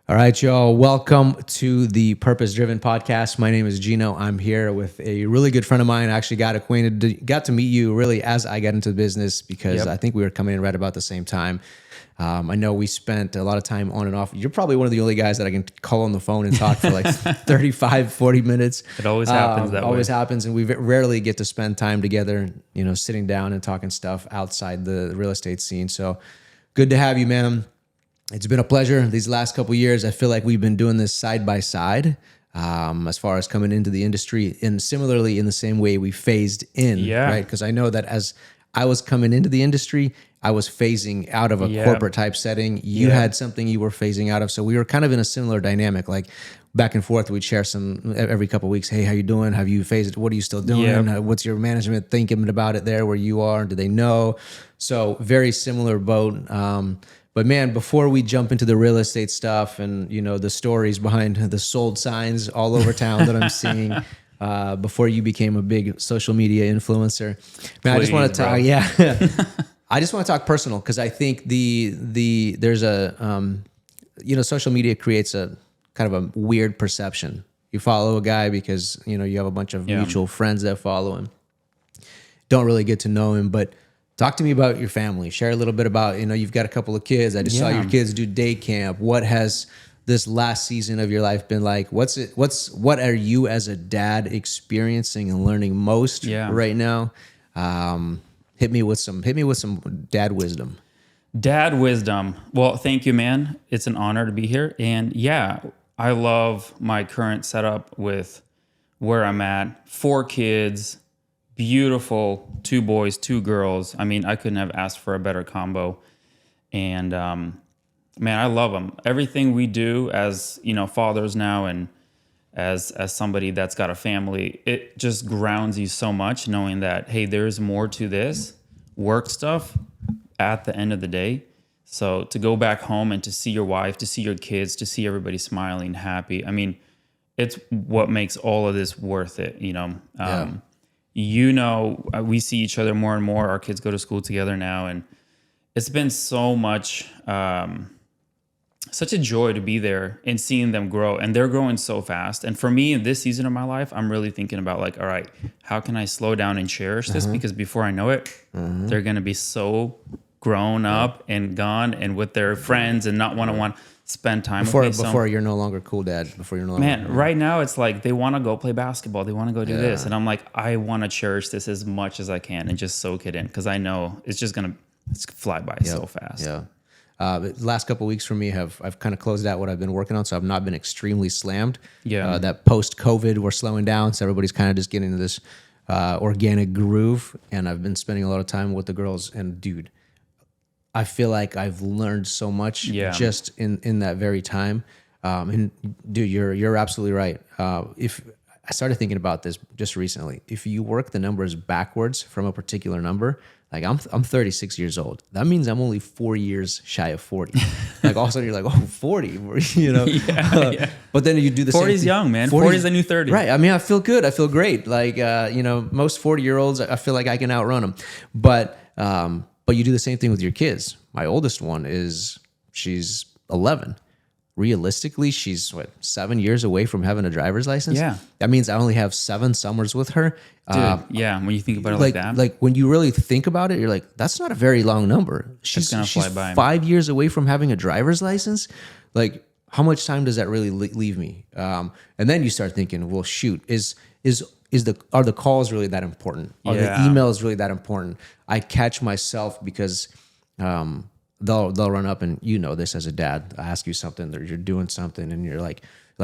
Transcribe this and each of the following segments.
All right, y'all. Welcome to the Purpose Driven Podcast. My name is Geno. I'm here with a really good friend of mine. I actually got to meet you really as I got into the business because I think we were coming in right about the same time. I know we spent a lot of time on and off. You're probably one of the only guys that I can call on the phone and talk for like 35, 40 minutes. It always happens that way. Always happens. And we rarely get to spend time together, sitting down and talking stuff outside the real estate scene. So good to have you, man. It's been a pleasure these last couple of years. I feel like we've been doing this side by side as far as coming into the industry, and similarly in the same way we phased in, right? Because I know that as I was coming into the industry, I was phasing out of a corporate type setting. You had something you were phasing out of. So we were kind of in a similar dynamic, like back and forth. We'd share some every couple of weweeks. Hey, how you doing? Have you phased? What are you still doing? What's your management thinking about it there where you are? Do they know? So very similar boat. But man, before we jump into the real estate stuff and, the stories behind the sold signs all over town that I'm seeing, before you became a big social media influencer, man, I just want to talk, I just want to talk personal because I think there's a, social media creates a kind of a weird perception. You follow a guy because, you have a bunch of mutual friends that follow him. Don't really get to know him, but talk to me about your family. Share a little bit about, you've got a couple of kids. I just saw your kids do day camp. What has this last season of your life been like? What are you as a dad experiencing and learning most right now? Hit me with some dad wisdom. Dad wisdom. Well, thank you, man. It's an honor to be here. And I love my current setup with where I'm at. 4 kids, beautiful, 2 boys, 2 girls. I mean, I couldn't have asked for a better combo. And man, I love them. Everything we do as, fathers now and as somebody that's got a family, it just grounds you so much knowing that, hey, there's more to this work stuff at the end of the day. So to go back home and to see your wife, to see your kids, to see everybody smiling, happy. I mean, it's what makes all of this worth it, we see each other more and more. Our kids go to school together now, and it's been so much, such a joy to be there and seeing them grow. And they're growing so fast. And for me, in this season of my life, I'm really thinking about all right, how can I slow down and cherish this? Because before I know it, they're going to be so grown up and gone and with their friends and not want to spend time with me. Before you're no longer cool, Dad. Right now it's like they want to go play basketball. They want to go do this. And I'm like, I want to cherish this as much as I can and just soak it in because I know it's just going to fly by so fast. Yeah. The last couple of weeks for me I've kind of closed out what I've been working on, so I've not been extremely slammed. That post-COVID, we're slowing down, so everybody's kind of just getting into this organic groove, and I've been spending a lot of time with the girls, and dude, I feel like I've learned so much just in that very time. And dude, you're absolutely right. If I started thinking about this just recently, if you work the numbers backwards from a particular number, like I'm 36 years old. That means I'm only 4 years shy of 40. Like all of a sudden you're like, 40, But then you do the 40 is young, man. 40 is the new 30. Right. I mean, I feel good. I feel great. Like, most 40-year-olds, I feel like I can outrun them. But you do the same thing with your kids. My oldest one she's 11. Realistically, she's 7 years away from having a driver's license. Yeah. That means I only have 7 summers with her. Dude, when you think about it like that. Like when you really think about it, you're like, that's not a very long number. She's gonna fly by. 5 years away from having a driver's license. Like, how much time does that really leave me? And then you start thinking, well, shoot, are the calls really that important? Are the emails really that important? I catch myself because they'll run up and this as a dad. I ask you something, or you're doing something, and you're like,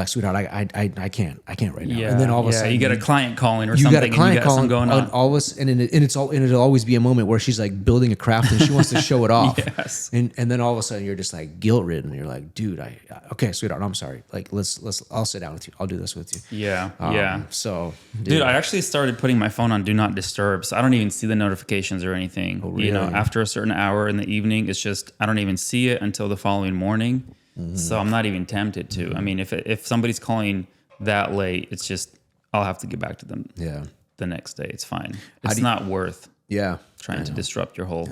sweetheart, I can't right now. And then all of a sudden you get a client calling or something, and you got something going on. It'll always be a moment where she's like building a craft and she wants to show it off. Yes. And then all of a sudden you're just like guilt ridden. You're like, dude, okay, sweetheart, I'm sorry. Like I'll sit down with you. I'll do this with you. Yeah. So dude, I actually started putting my phone on do not disturb, so I don't even see the notifications or anything. Oh, really? After a certain hour in the evening, it's just I don't even see it until the following morning. So I'm not even tempted to. I mean, if somebody's calling that late, it's just I'll have to get back to them the next day. It's fine. It's not worth trying to disrupt your whole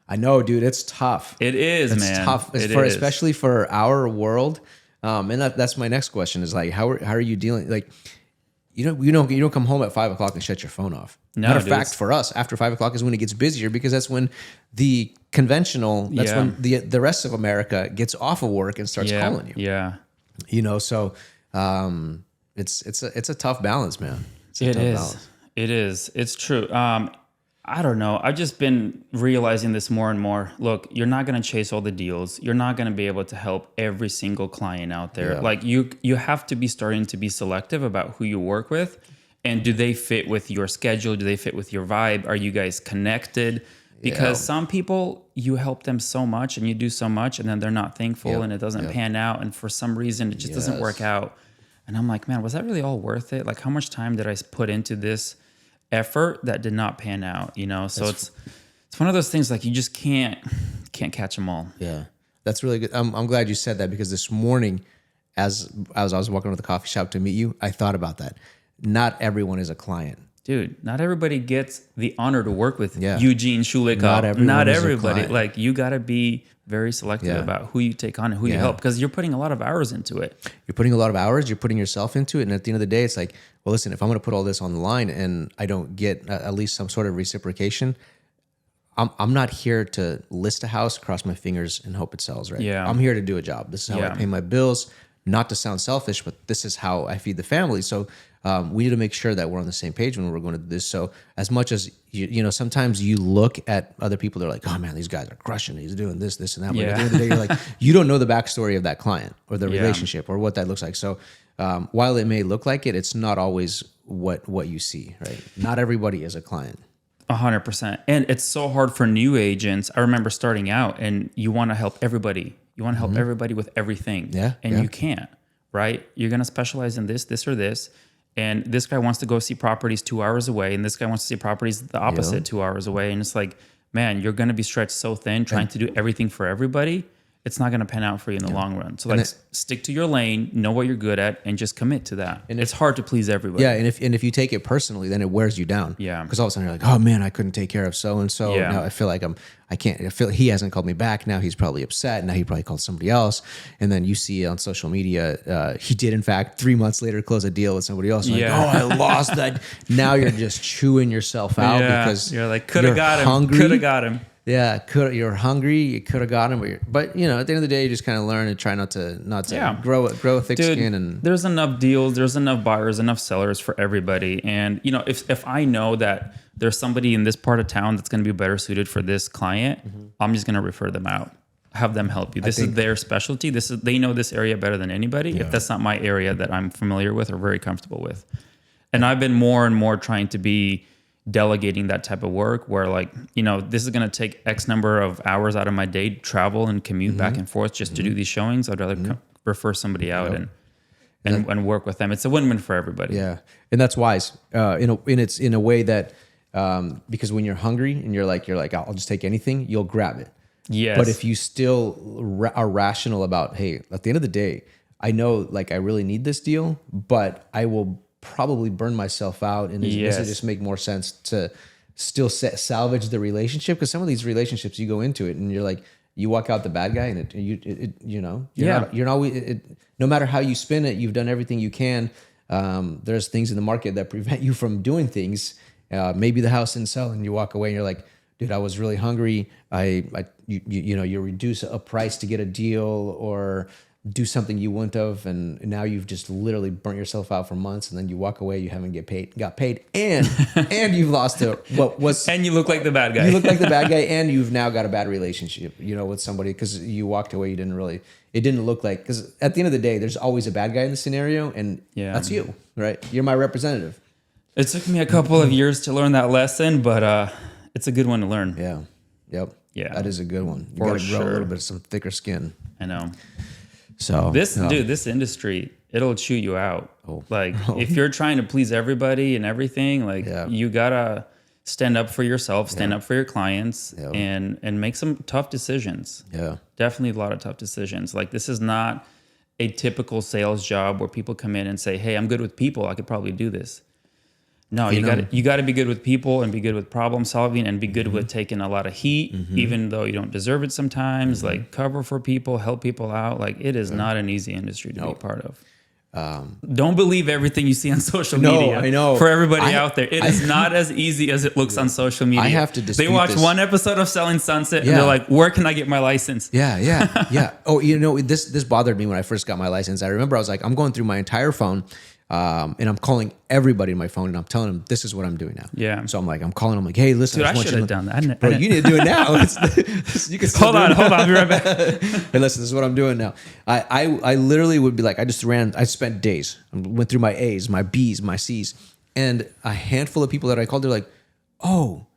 I know, dude. It's tough. It is, It's man. tough, It is. especially for our world. And that's my next question is like, how are you dealing? Like, you don't come home at 5 o'clock and shut your phone off. No, Matter of dude, fact, for us, after 5 o'clock is when it gets busier because that's when the conventional, that's Yeah. when the rest of America gets off of work and starts calling you. Yeah. So it's a tough balance, man. It's a It tough is. balance. It is. It's true. I don't know. I've just been realizing this more and more. Look, you're not going to chase all the deals. You're not going to be able to help every single client out there. Yeah. Like you have to be starting to be selective about who you work with, and do they fit with your schedule? Do they fit with your vibe? Are you guys connected? Because some people, you help them so much and you do so much, and then they're not thankful and it doesn't pan out, and for some reason it just doesn't work out. And I'm like, man, was that really all worth it? Like, how much time did I put into this effort that did not pan out? So it's one of those things, like, you just can't catch them all. Yeah, that's really good. I'm glad you said that, because this morning, as I was walking to the coffee shop to meet you, I thought about that. Not everyone is a client. Dude, not everybody gets the honor to work with Yeah. Eugene Shulikov. Not everyone is a everybody. client. Like, you got to be very selective about who you take on and who you help, because you're putting a lot of hours into it. You're putting a lot of hours, you're putting yourself into it. And at the end of the day, it's like, well, listen, if I'm going to put all this on the line and I don't get at least some sort of reciprocation, I'm not here to list a house, cross my fingers, and hope it sells, right? Yeah. I'm here to do a job. This is how I pay my bills. Not to sound selfish, but this is how I feed the family. So we need to make sure that we're on the same page when we're going to do this. So as much as, sometimes you look at other people, they're like, oh man, these guys are crushing it. He's doing this, and that. But at the end of the day, you're like, you don't know the backstory of that client or the relationship or what that looks like. So while it may look like it, it's not always what you see, right? Not everybody is a client. 100%. And it's so hard for new agents. I remember starting out, and you want to help everybody. You want to help everybody with everything. And you can't, right? You're going to specialize in this or this. And this guy wants to go see properties 2 hours away, and this guy wants to see properties the opposite 2 hours away. And it's like, man, you're going to be stretched so thin trying to do everything for everybody. It's not going to pan out for you in the long run. So stick to your lane, know what you're good at, and just commit to that. And it's hard to please everybody. Yeah, and if you take it personally, then it wears you down. Yeah. Because all of a sudden you're like, oh man, I couldn't take care of so and so. Now I feel like I can't. I feel he hasn't called me back. Now he's probably upset. Now he probably called somebody else. And then you see on social media, he did in fact 3 months later close a deal with somebody else. Like, oh, I lost that. Now you're just chewing yourself out because you're like, could have got him. Could have got him. Yeah, you're hungry. You could have got him, but at the end of the day, you just kind of learn and try not to grow a thick skin. And there's enough deals, there's enough buyers, enough sellers for everybody. And if I know that there's somebody in this part of town that's going to be better suited for this client, I'm just going to refer them out, have them help you. This is their specialty. They know this area better than anybody. If that's not my area that I'm familiar with or very comfortable with, and I've been more and more trying to be delegating that type of work where, like, this is going to take X number of hours out of my day to travel and commute back and forth just to do these showings. I'd rather refer somebody out and work with them. It's a win-win for everybody. Yeah. And that's wise. It's in a way that, because when you're hungry and you're like, I'll just take anything, you'll grab it. Yes. But if you still are rational about, hey, at the end of the day, I know like I really need this deal, but I will probably burn myself out, and does it just make more sense to still salvage the relationship? Because some of these relationships, you go into it and you're like, you walk out the bad guy, and you're not always, no matter how you spin it, you've done everything you can. There's things in the market that prevent you from doing things. Maybe the house didn't sell, and you walk away and you're like, dude, I was really hungry. You reduce a price to get a deal or do something you wouldn't have, and now you've just literally burnt yourself out for months, and then you walk away, you haven't got paid, and you've lost and you look like the bad guy. You look like the bad guy, and you've now got a bad relationship, with somebody because you walked away. It didn't look like, because at the end of the day, there's always a bad guy in the scenario, and that's you, right? You're my representative. It took me a couple of years to learn that lesson, but it's a good one to learn. Yeah. Yep. Yeah. That is a good one. You got to grow a little bit of some thicker skin. I know. So this industry, it'll chew you out. If you're trying to please everybody and everything, you gotta stand up for yourself, stand up for your clients, and make some tough decisions. Yeah, definitely a lot of tough decisions. Like, this is not a typical sales job where people come in and say, "Hey, I'm good with people. I could probably do this." No, you got to be good with people and be good with problem solving and be good with taking a lot of heat, even though you don't deserve it sometimes. Like cover for people, help people out. Like it is not an easy industry to be part of. Don't believe everything you see on social media. I know. For everybody out there, it is not as easy as it looks on social media. I have to dispute They watch this. one episode of Selling Sunset and they're like, "Where can I get my license?" Yeah. Oh, this bothered me when I first got my license. I remember I was like, I'm going through my entire phone, and I'm calling everybody on my phone, and I'm telling them this is what I'm doing now. Yeah. So I'm calling them like, hey, listen, Dude, I want should you have to done that. Bro, you need to do it now. You can Hold on. I'll be right back. Hey, listen, this is what I'm doing now. I literally would be like, I spent days. I went through my A's, my B's, my C's, and a handful of people that I called, they're like, oh,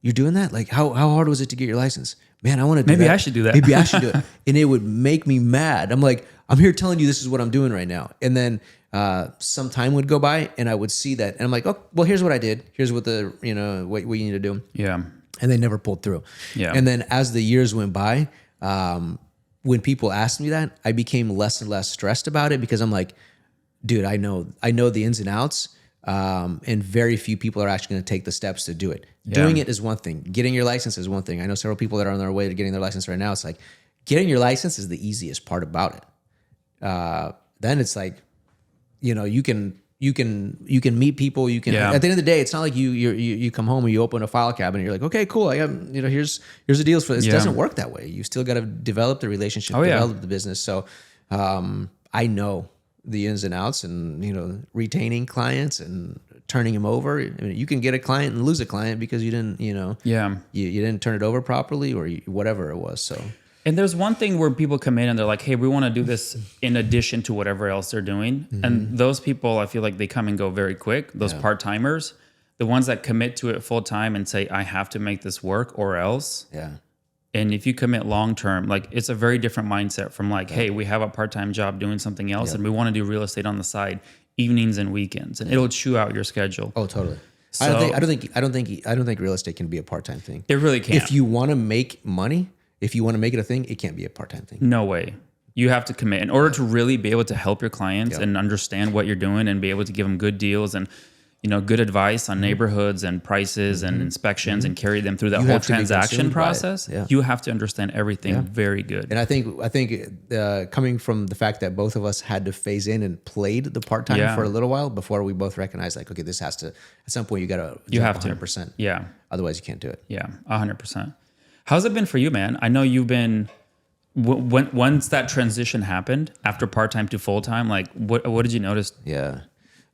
you're doing that? Like, how hard was it to get your license? Man, I want to do that. Maybe I should do that. Maybe I should do it. And it would make me mad. I'm like, I'm here telling you this is what I'm doing right now. And then some time would go by and I would see that. And I'm like, oh, well, here's what I did. Here's what what you need to do. Yeah. And they never pulled through. Yeah. And then as the years went by, when people asked me that, I became less and less stressed about it because I'm like, dude, I know the ins and outs. And very few people are actually going to take the steps to do it. Yeah. Doing it is one thing. Getting your license is one thing. I know several people that are on their way to getting their license right now. It's like getting your license is the easiest part about it. Then it's like, you can meet people. You can, at the end of the day, it's not like you come home and you open a file cabinet and you're like, okay, cool. I have, here's the deals for this. It doesn't work that way. You still got to develop the relationship, develop the business. So, I know the ins and outs and, retaining clients and turning them over. I mean, you can get a client and lose a client because you didn't, you didn't turn it over properly or whatever it was. So. And there's one thing where people come in and they're like, hey, we want to do this in addition to whatever else they're doing. Mm-hmm. And those people, I feel like they come and go very quick. Those part-timers, the ones that commit to it full time and say, I have to make this work or else. Yeah. And if you commit long-term, like it's a very different mindset from like, hey, we have a part-time job doing something else and we want to do real estate on the side, evenings and weekends, and it'll chew out your schedule. Oh, totally. So, I don't think real estate can be a part-time thing. It really can't. If you want to make money, if you want to make it a thing, it can't be a part-time thing. No way. You have to commit in order to really be able to help your clients and understand what you're doing and be able to give them good deals and good advice on neighborhoods and prices and inspections and carry them through that whole transaction process. You have to understand everything very good. And I think coming from the fact that both of us had to phase in and played the part-time for a little while before we both recognized like, okay, this has to, at some point you have 100%. Yeah. Otherwise you can't do it. Yeah. 100%. How's it been for you, man? I know you've been, once that transition happened after part-time to full-time, like what did you notice? Yeah.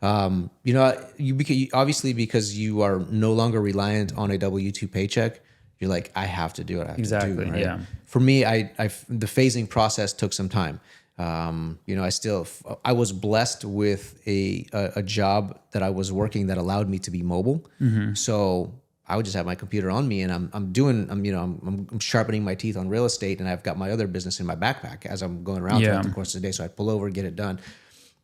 You obviously, because you are no longer reliant on a W-2 paycheck, you're like, I have to do it. I have to do it, right? Yeah. For me, the phasing process took some time. I was blessed with a job that I was working that allowed me to be mobile. Mm-hmm. So I would just have my computer on me and I'm sharpening my teeth on real estate and I've got my other business in my backpack as I'm going around throughout the course of the day. So I'd pull over, get it done.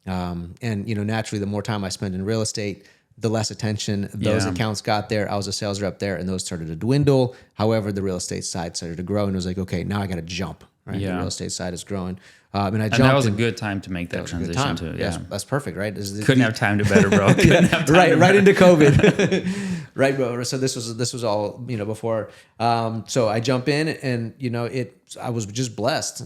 And naturally the more time I spend in real estate, the less attention those accounts got there. I was a sales rep there and those started to dwindle. However, the real estate side started to grow and it was like, okay, now I got to jump, right? Yeah. The real estate side is growing. And that was a good time to make that transition too. Yeah. That's perfect, right? Couldn't have timed it better, bro. Right into COVID. Right, bro. So this was all, before. So I jump in and, I was just blessed.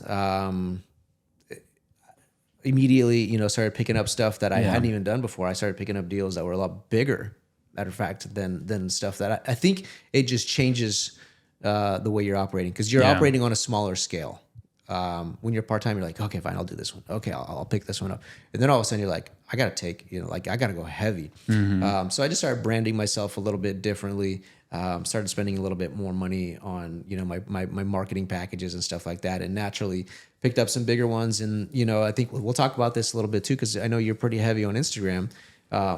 Immediately, started picking up stuff that I hadn't even done before. I started picking up deals that were a lot bigger, matter of fact, than stuff that I think it just changes the way you're operating because you're operating on a smaller scale. When you're part-time, you're like, okay, fine, I'll do this one. Okay, I'll pick this one up. And then all of a sudden you're like, I got to take, I got to go heavy. Mm-hmm. So I just started branding myself a little bit differently. Started spending a little bit more money on, my marketing packages and stuff like that. And naturally picked up some bigger ones. And, I think we'll talk about this a little bit too, because I know you're pretty heavy on Instagram,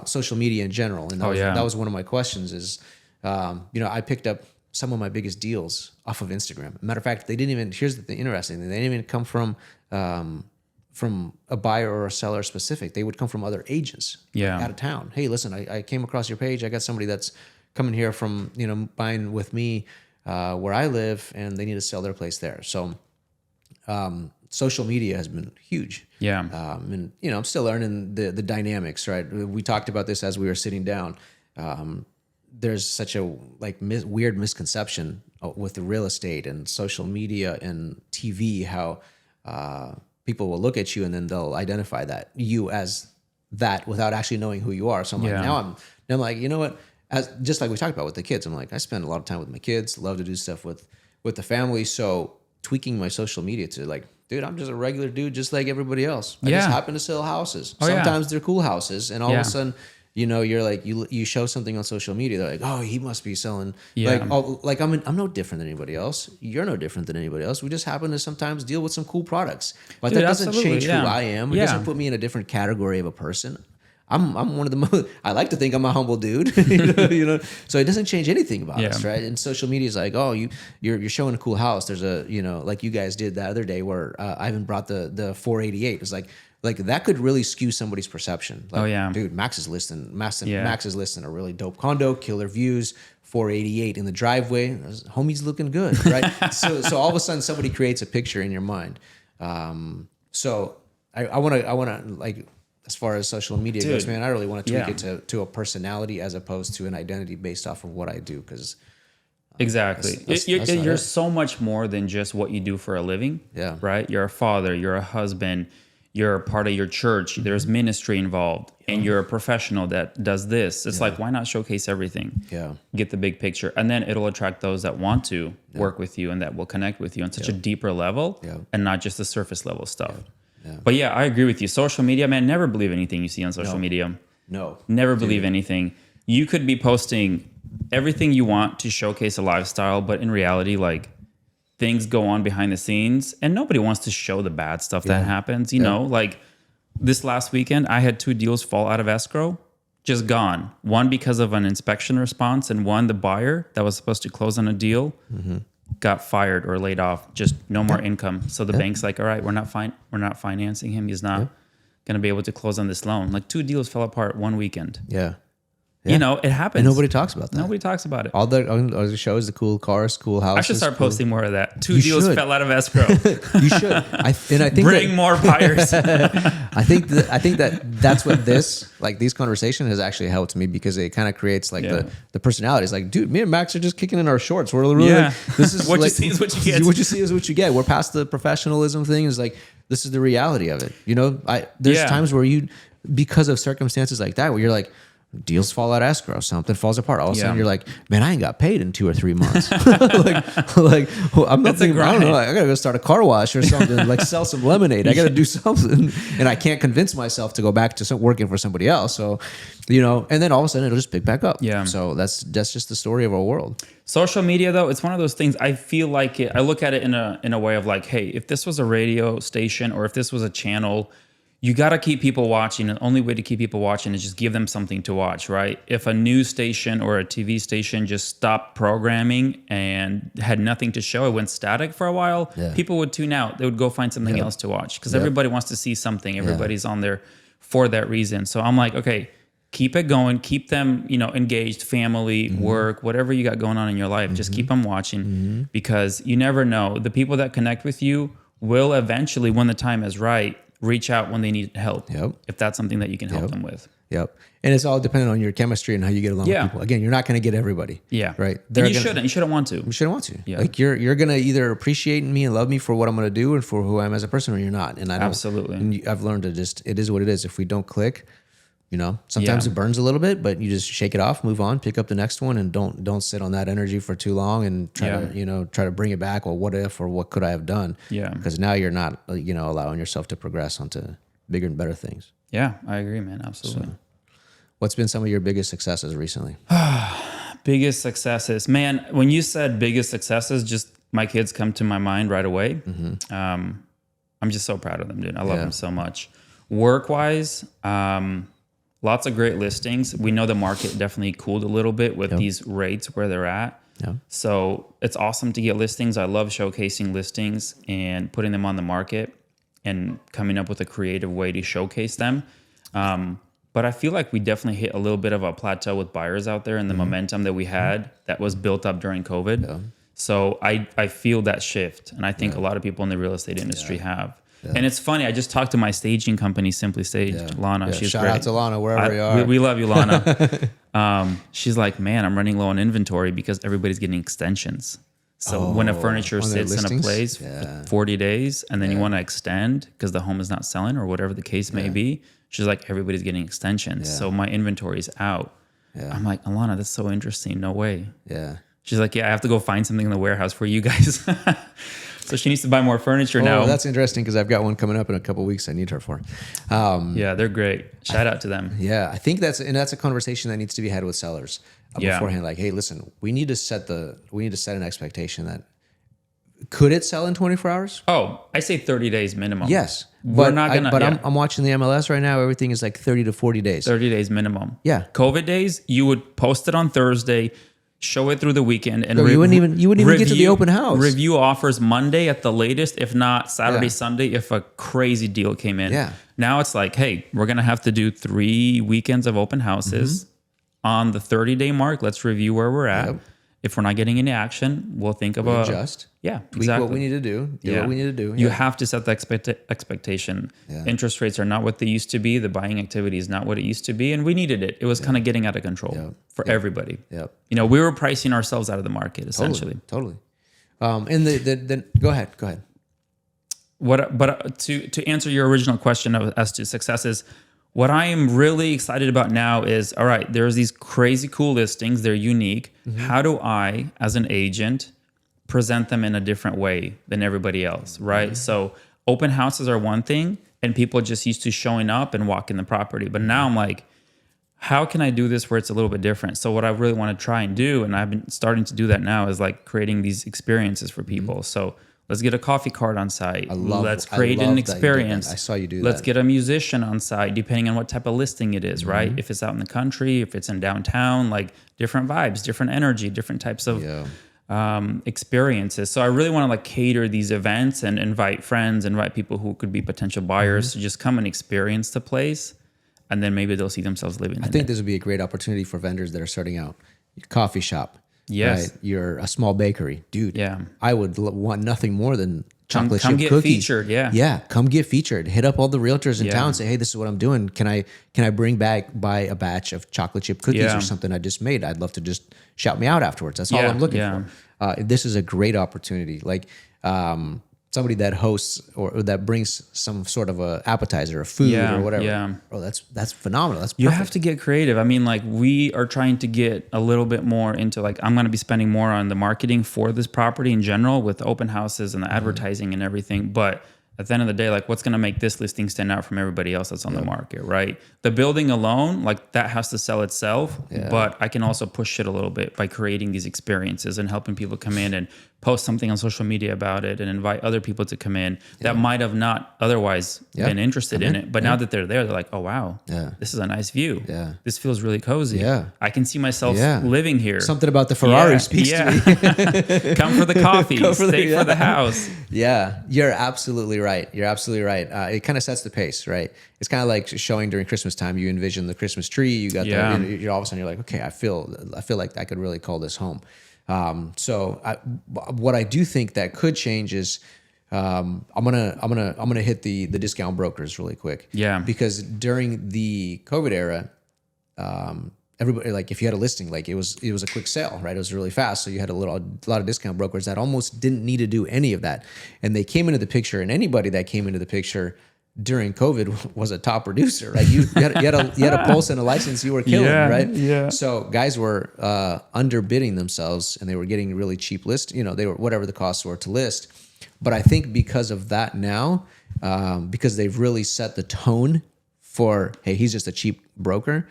social media in general. And that was one of my questions is, I picked up some of my biggest deals off of Instagram. Matter of fact, they didn't even, here's the thing, interesting thing, they didn't even come from a buyer or a seller specific. They would come from other agents out of town. Hey, listen, I came across your page. I got somebody that's coming here from, buying with me where I live and they need to sell their place there. So social media has been huge. Yeah. And I'm still learning the dynamics, right? We talked about this as we were sitting down. There's such a weird misconception with the real estate and social media and TV, how people will look at you and then they'll identify that you as that without actually knowing who you are. So I'm like, now I'm like, you know what? Just like we talked about with the kids, I'm like, I spend a lot of time with my kids, love to do stuff with the family. So tweaking my social media to like, dude, I'm just a regular dude, just like everybody else. I just happen to sell houses. Sometimes they're cool houses, and all of a sudden, you're like, you show something on social media, they're like, oh, he must be selling. I'm no different than anybody else. You're no different than anybody else. We just happen to sometimes deal with some cool products, but that doesn't change who I am. It doesn't put me in a different category of a person. I'm one of the most, I like to think I'm a humble dude, so it doesn't change anything about us, right? And social media is like, oh, you're showing a cool house. There's a, like you guys did the other day where Ivan brought the 488. It's like that could really skew somebody's perception. Like, dude, Max is listing a really dope condo, killer views, 488 in the driveway. Homie's looking good, right? so all of a sudden somebody creates a picture in your mind. So I want to like, as far as social media goes, man, I really want to tweak it to a personality as opposed to an identity based off of what I do. Because exactly, you're so much more than just what you do for a living. Yeah, right. You're a father. You're a husband. You're a part of your church. There's ministry involved, and you're a professional that does this. It's like, why not showcase everything? Yeah, get the big picture, and then it'll attract those that want to work with you and that will connect with you on such a deeper level, and not just the surface level stuff. Yeah. But yeah, I agree with you. Social media, man, never believe anything you see on social media. No. Never believe anything. You could be posting everything you want to showcase a lifestyle, but in reality, like, things go on behind the scenes and nobody wants to show the bad stuff that happens. You know, like this last weekend, I had 2 deals fall out of escrow, just gone. One because of an inspection response, and one, the buyer that was supposed to close on a deal got fired or laid off, just no more income. So the bank's like, all right, we're not financing him. He's not going to be able to close on this loan. Like 2 deals fell apart one weekend. Yeah. It happens. And nobody talks about that. Nobody talks about it. All the shows, the cool cars, cool houses. I should start posting more of that. 2 deals fell out of escrow. You should. I think bring more buyers. I think that's what these conversations has actually helped me, because it kind of creates like the personalities. Like, dude, me and Max are just kicking in our shorts. We're really this is what you see is what you get. What you see is what you get. We're past the professionalism thing. Is like, this is the reality of it. There's times where because of circumstances like that, where you're like, deals fall out of escrow, something falls apart. All of a sudden, you're like, man, I ain't got paid in 2 or 3 months. I'm not thinking, I don't know. I gotta go start a car wash or something. Like, sell some lemonade. I gotta do something, and I can't convince myself to go back to working for somebody else. So, and then all of a sudden, it'll just pick back up. Yeah. So that's just the story of our world. Social media, though, it's one of those things. I feel like I look at it in a way of like, hey, if this was a radio station or if this was a channel, you got to keep people watching. The only way to keep people watching is just give them something to watch, right? If a news station or a TV station just stopped programming and had nothing to show, it went static for a while, people would tune out. They would go find something else to watch, because everybody wants to see something. Everybody's on there for that reason. So I'm like, okay, keep it going. Keep them, engaged, family, work, whatever you got going on in your life. Just keep them watching, because you never know. The people that connect with you will eventually, when the time is right, reach out when they need help. If that's something that you can help them with. And it's all dependent on your chemistry and how you get along with people. Again, you're not going to get everybody. Right. And you shouldn't want to. You shouldn't want to. Like, you're going to either appreciate me and love me for what I'm going to do and for who I am as a person, or you're not. And I don't. Absolutely. And I've learned to it is what it is. If we don't click, sometimes it burns a little bit, but you just shake it off, move on, pick up the next one, and don't sit on that energy for too long and try to bring it back. Well, what if, or what could I have done? Because now you're not, allowing yourself to progress onto bigger and better things. Yeah, I agree, man. Absolutely. So, what's been some of your biggest successes recently? Biggest successes, man. When you said biggest successes, just my kids come to my mind right away. I'm just so proud of them, dude. I love them so much. Work-wise, lots of great listings. We know the market definitely cooled a little bit with these rates where they're at. So it's awesome to get listings. I love showcasing listings and putting them on the market and coming up with a creative way to showcase them. But I feel like we definitely hit a little bit of a plateau with buyers out there, and the momentum that we had that was built up during COVID. So I feel that shift. And I think a lot of people in the real estate industry have. Yeah. And it's funny. I just talked to my staging company, Simply Stage, Lana. Yeah. She's Shout great. out to Lana, wherever you are. We love you, Lana. She's like, man, I'm running low on inventory because everybody's getting extensions. So when a furniture sits in a place for 40 days and then you want to extend because the home is not selling or whatever the case may be, she's like, everybody's getting extensions. So my inventory is out. I'm like, Alana, that's so interesting. No way. Yeah. She's like, yeah, I have to go find something in the warehouse for you guys. So she needs to buy more furniture now. That's interesting because I've got one coming up in a couple of weeks I need her for. Yeah, they're great. Shout out to them. Yeah, I think that's a conversation that needs to be had with sellers beforehand. Like, hey, listen, we need to set an expectation that could it sell in 24 hours? Oh, I say 30 days minimum. Yes, We're not gonna. I'm watching the MLS right now. Everything is like 30 to 40 days. 30 days minimum. Yeah. COVID days, you would post it on Thursday, show it through the weekend, and you wouldn't even get to the open house. Review offers Monday at the latest, if not Saturday, Sunday, if a crazy deal came in. Yeah. Now it's like, hey, we're gonna have to do 3 weekends of open houses. On the 30-day mark, let's review where we're at. Yep. If we're not getting any action, we'll think of adjust. Yeah, Tweak exactly. what we need to do. What we need to do. You have to set the expectation. Yeah. Interest rates are not what they used to be. The buying activity is not what it used to be, and we needed it. It was kind of getting out of control for everybody. Yep. You know, we were pricing ourselves out of the market essentially. Totally. And the go ahead. But to answer your original question as to successes, what I am really excited about now is, all right, there's these crazy cool listings. They're unique. How do I, as an agent, present them in a different way than everybody else, right? So open houses are one thing, and people just used to showing up and walking the property. But now I'm like, how can I do this where it's a little bit different? So what I really want to try and do, and I've been starting to do that now, is like creating these experiences for people. So let's get a coffee cart on site. Let's create an experience. I saw you do that. Let's get a musician on site, depending on what type of listing it is, right? If it's out in the country, if it's in downtown, like different vibes, different energy, different types of experiences. So I really want to like cater these events and invite friends, invite people who could be potential buyers to just come and experience the place. And then maybe they'll see themselves living in it. I think this would be a great opportunity for vendors that are starting out. Your coffee shop. Yes. Right? You're a small bakery. Dude, yeah. I would want nothing more than chocolate chip chip cookies. Get featured, yeah. Yeah, come get featured. Hit up all the realtors in town. Say, hey, this is what I'm doing. Can I bring back by a batch of chocolate chip cookies or something I just made? I'd love to just shout me out afterwards. That's all I'm looking for. This is a great opportunity. Like somebody that hosts or that brings some sort of a appetizer, a food or whatever. Yeah. Oh, that's phenomenal. That's perfect. You have to get creative. I mean, like we are trying to get a little bit more into like, I'm going to be spending more on the marketing for this property in general with open houses and the advertising and everything. But at the end of the day, like what's going to make this listing stand out from everybody else that's on the market, right? The building alone, like that has to sell itself, but I can also push it a little bit by creating these experiences and helping people come in and post something on social media about it and invite other people to come in that might have not otherwise been interested in it. But now that they're there, they're like, oh, wow, this is a nice view. Yeah. This feels really cozy. Yeah. I can see myself living here. Something about the Ferrari speaks to me. Come for the coffee, stay for the house. Yeah, you're absolutely right. You're absolutely right. It kind of sets the pace, right? It's kind of like showing during Christmas time. You envision the Christmas tree. You got you're all of a sudden you're like, okay, I feel like I could really call this home. What I do think that could change is I'm gonna hit the discount brokers really quick. Yeah, because during the COVID era, everybody, like if you had a listing, like it was a quick sale, right? It was really fast. So you had a lot of discount brokers that almost didn't need to do any of that. And they came into the picture, and anybody that came into the picture during COVID was a top producer, right? You had a pulse and a license, you were killing, right? Yeah. So guys were underbidding themselves, and they were getting really cheap list. You know, they were whatever the costs were to list. But I think because of that now, because they've really set the tone for, hey, he's just a cheap broker.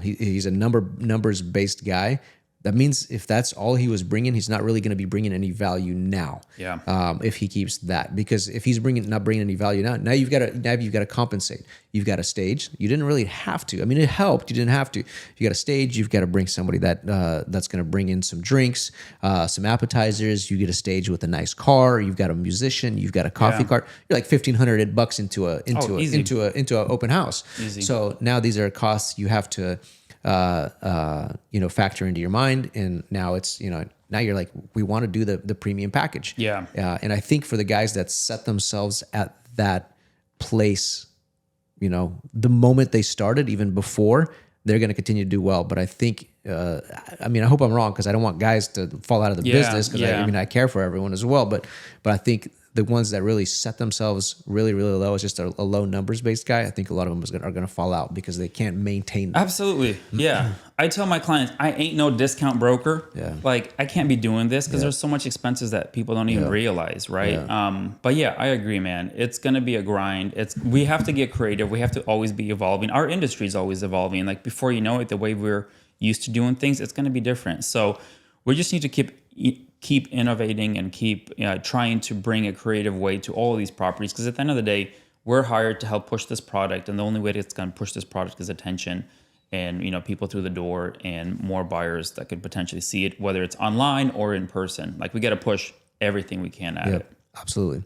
He's a numbers based guy. That means if that's all he was bringing, he's not really going to be bringing any value now. Yeah. If he keeps that, because if he's not bringing any value now you've got to compensate. You've got a stage. You didn't really have to. I mean, it helped. You didn't have to. You got a stage. You've got to bring somebody that's going to bring in some drinks, some appetizers. You get a stage with a nice car. You've got a musician. You've got a coffee cart. You're like $1,500 into an open house. Easy. So now these are costs you have to factor into your mind. And now it's, now you're like, we want to do the premium package. Yeah. And I think for the guys that set themselves at that place, you know, the moment they started, even before, they're going to continue to do well. But I think, I mean, I hope I'm wrong, because I don't want guys to fall out of the business, because I mean, I care for everyone as well. But I think the ones that really set themselves really, really low, is just a low numbers based guy. I think a lot of them are going to fall out because they can't maintain that. Absolutely. Yeah. I tell my clients, I ain't no discount broker. Yeah. Like, I can't be doing this because there's so much expenses that people don't even realize, right? But yeah, I agree, man. It's going to be a grind. We have to get creative. We have to always be evolving. Our industry is always evolving. Like, before you know it, the way we're used to doing things, it's going to be different. So we just need to keep innovating and keep trying to bring a creative way to all of these properties, because at the end of the day, we're hired to help push this product, and the only way that it's going to push this product is attention and, you know, people through the door and more buyers that could potentially see it, whether it's online or in person. Like, we got to push everything we can at it. Absolutely.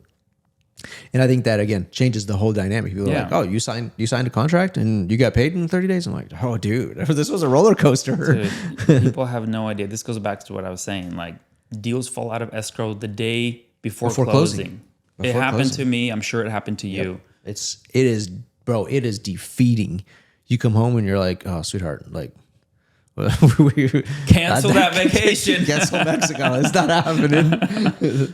And I think that, again, changes the whole dynamic. People are like, oh, you signed a contract and you got paid in 30 days? I'm like, oh, dude, this was a roller coaster. Dude, people have no idea. This goes back to what I was saying. Like, deals fall out of escrow the day before closing. It happened to me. I'm sure it happened to you. It is defeating. You come home and you're like, oh, sweetheart, like, cancel that vacation. Cancel Mexico. It's not happening.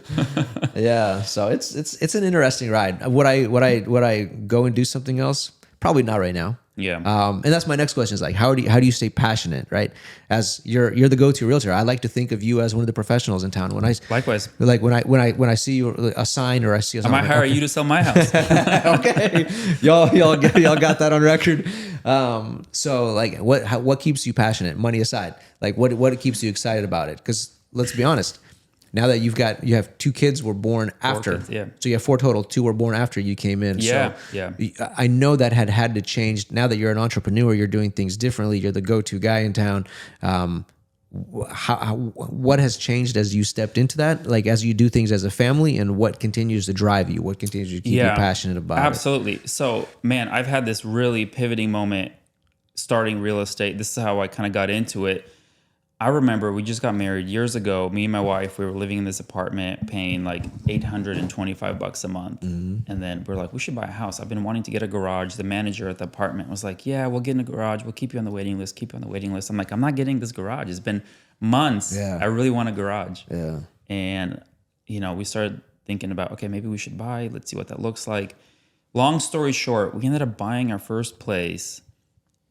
Yeah. So it's an interesting ride. Would I go and do something else? Probably not right now. Yeah. And that's my next question, is like, how do you stay passionate, right? As you're the go-to realtor. I like to think of you as one of the professionals in town. Likewise. Like when I see you a sign, or I see a sign, I might hire you to sell my house. Okay. Y'all got that on record. So like, what keeps you passionate, money aside? Like, what keeps you excited about it? Because let's be honest, now that you have 2 kids were born after. Kids, yeah. So you have 4 total. 2 were born after you came in. Yeah. So I know that had to change. Now that you're an entrepreneur, you're doing things differently. You're the go-to guy in town. What has changed as you stepped into that? Like, as you do things as a family, and what continues to drive you? What continues to keep you passionate about it? Absolutely. So, man, I've had this really pivoting moment starting real estate. This is how I kind of got into it. I remember we just got married years ago. Me and my wife, we were living in this apartment paying like $825 a month. Mm-hmm. And then we're like, we should buy a house. I've been wanting to get a garage. The manager at the apartment was like, yeah, we'll get in a garage. We'll keep you on the waiting list. I'm like, I'm not getting this garage. It's been months. Yeah. I really want a garage. Yeah. And, you know, we started thinking about, okay, maybe we should buy. Let's see what that looks like. Long story short, we ended up buying our first place.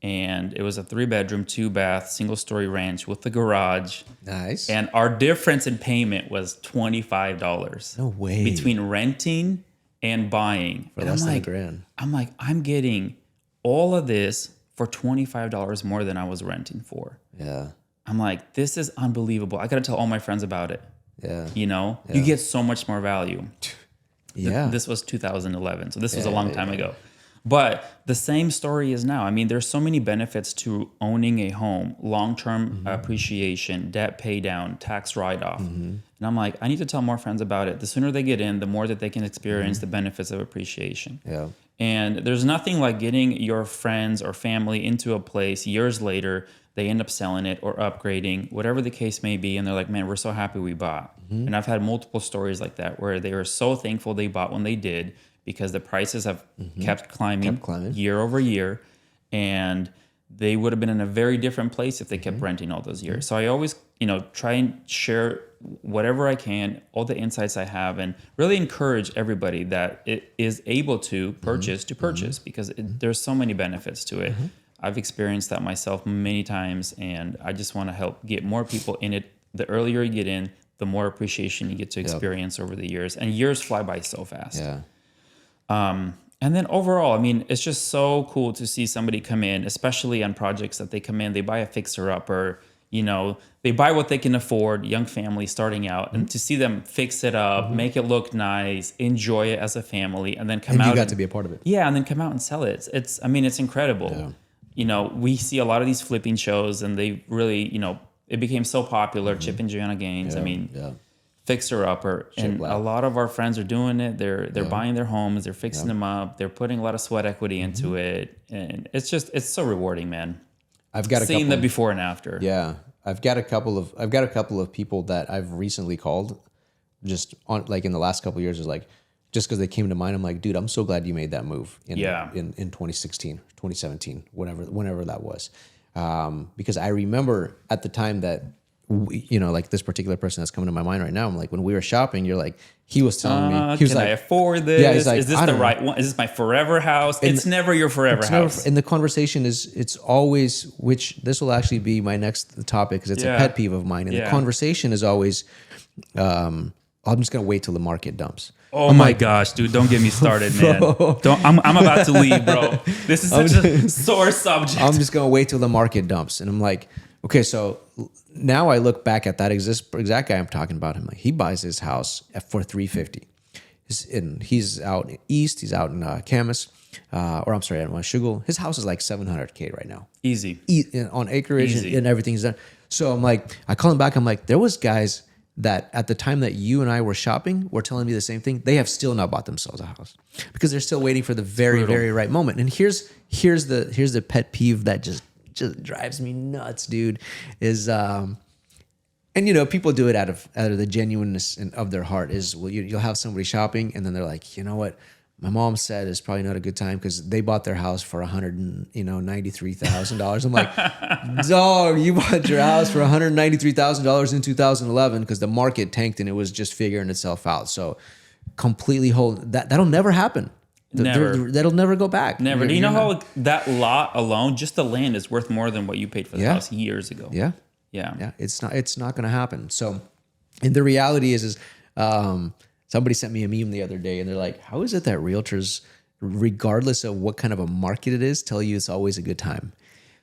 And it was a 3-bedroom, 2-bath, single-story ranch with the garage. Nice. And our difference in payment was $25. No way. Between renting and buying. For less than $1,000. I'm like, I'm getting all of this for $25 more than I was renting for. Yeah. I'm like, this is unbelievable. I got to tell all my friends about it. Yeah. You know, you get so much more value. Yeah. This was 2011, so this was a long time ago. But the same story is now. I mean, there's so many benefits to owning a home: long-term appreciation, debt pay down, tax write-off. And I'm like, I need to tell more friends about it. The sooner they get in, the more that they can experience the benefits of appreciation. Yeah. And there's nothing like getting your friends or family into a place years later, they end up selling it or upgrading, whatever the case may be. And they're like, man, we're so happy we bought. And I've had multiple stories like that where they were so thankful they bought when they did, because the prices have kept climbing year over year, and they would have been in a very different place if they kept renting all those years. So I always, try and share whatever I can, all the insights I have, and really encourage everybody that it is able to purchase because there's so many benefits to it. I've experienced that myself many times, and I just want to help get more people in it. The earlier you get in, the more appreciation you get to experience over the years, and years fly by so fast. Yeah. And then overall, I mean, it's just so cool to see somebody come in, especially on projects that they come in, they buy a fixer-upper, they buy what they can afford, young family starting out, and to see them fix it up, make it look nice, enjoy it as a family, and then come out. And you got to be a part of it. Yeah, and then come out and sell it. It's incredible. Yeah. We see a lot of these flipping shows, and they really, it became so popular, Chip and Joanna Gaines. Yeah. Fixer-upper, and a lot of our friends are doing it. They're buying their homes, they're fixing them up, they're putting a lot of sweat equity into it, and it's so rewarding, man. I've got seeing the before and after. Yeah, I've got a couple of people that I've recently called, just on like in the last couple of years, is like just because they came to mind. I'm like, dude, I'm so glad you made that move in 2016, 2017, whenever that was, because I remember at the time that like this particular person that's coming to my mind right now. I'm like, when we were shopping, you're like, he was telling me, he was can like, I afford this? Yeah, he's like, is this the right one? Is this my forever house? It's never your forever house. And the conversation it's always, which this will actually be my next topic because it's a pet peeve of mine. And the conversation is always, I'm just going to wait till the market dumps. Oh my gosh, dude! Don't get me started, man. I'm about to leave, bro. This is such a sore subject. I'm just gonna wait till the market dumps, and I'm like, okay. So now I look back at that exact guy I'm talking about. Him like he buys his house for $350. He's out east. He's out in Camas, or I'm sorry, in Washougal. His house is like $700K right now. Easy on acreage and everything's done. So I'm like, I call him back. I'm like, there was guys that at the time that you and I were shopping were telling me the same thing. They have still not bought themselves a house because they're still waiting for the very, very right moment. And here's the pet peeve that just drives me nuts, dude, is and people do it out of the genuineness of their heart. Is you'll have somebody shopping and then they're like, you know what? My mom said it's probably not a good time because they bought their house for $193,000. I'm like, dog, you bought your house for $193,000 in 2011 because the market tanked and it was just figuring itself out. So completely hold that'll never happen. Never. That'll never go back. Never. Do you know how that lot alone, just the land, is worth more than what you paid for the house years ago? Yeah. It's not going to happen. So, and the reality is somebody sent me a meme the other day and they're like, how is it that realtors, regardless of what kind of a market it is, tell you it's always a good time?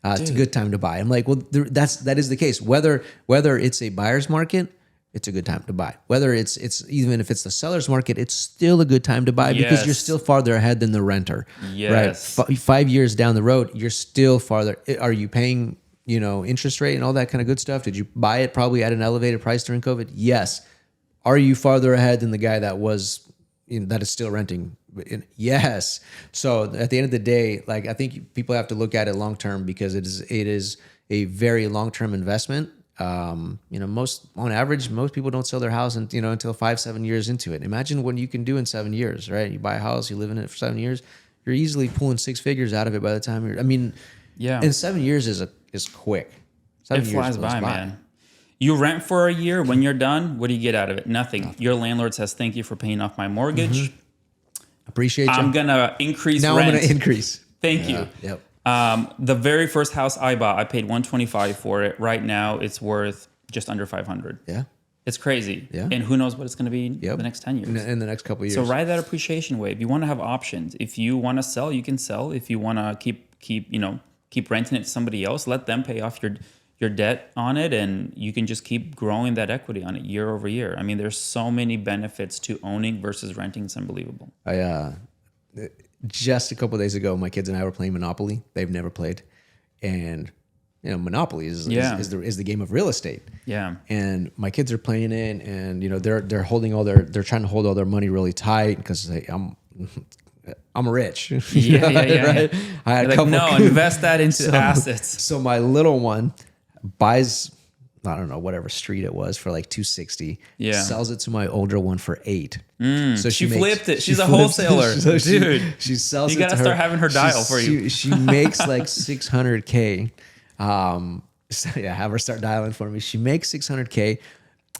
It's a good time to buy. I'm like, well, that is the case. Whether it's a buyer's market, it's a good time to buy. Whether it's even if it's the seller's market, it's still a good time to buy because you're still farther ahead than the renter. Yes. Right? 5 years down the road, you're still farther. Are you paying, interest rate and all that kind of good stuff? Did you buy it probably at an elevated price during COVID? Yes. Are you farther ahead than the guy that that is still renting? Yes. So at the end of the day, like I think people have to look at it long term because it is a very long term investment. On average, most people don't sell their house until 5-7 years into it. Imagine what you can do in 7 years, right? You buy a house, you live in it for 7 years, you're easily pulling 6 figures out of it by the time and 7 years is quick. It flies by, man. You rent for a year. When you're done, what do you get out of it? Nothing. Your landlord says, thank you for paying off my mortgage. Mm-hmm. Appreciate you. I'm going to increase rent. Now I'm going to increase. Thank you. Yep. The very first house I bought, I paid $125 for it. Right now, it's worth just under $500. Yeah. It's crazy. Yeah. And who knows what it's going to be the next 10 years. In the next couple of years. So ride that appreciation wave. You want to have options. If you want to sell, you can sell. If you want to keep renting it to somebody else, let them pay off your debt on it, and you can just keep growing that equity on it year over year. I mean, there's so many benefits to owning versus renting. It's unbelievable. Just a couple of days ago, my kids and I were playing Monopoly. They've never played, and Monopoly is the game of real estate. Yeah. And my kids are playing it, and they're holding they're trying to hold all their money really tight because I'm rich. Right? I had a couple. No, invest that into assets. So my little one buys, I don't know, whatever street it was for like $260. Yeah. Sells it to my older one for $8. So she flipped it. She's a wholesaler, so dude. She sells. You gotta start having her dial for you. She makes like $600K. Have her start dialing for me. She makes $600K.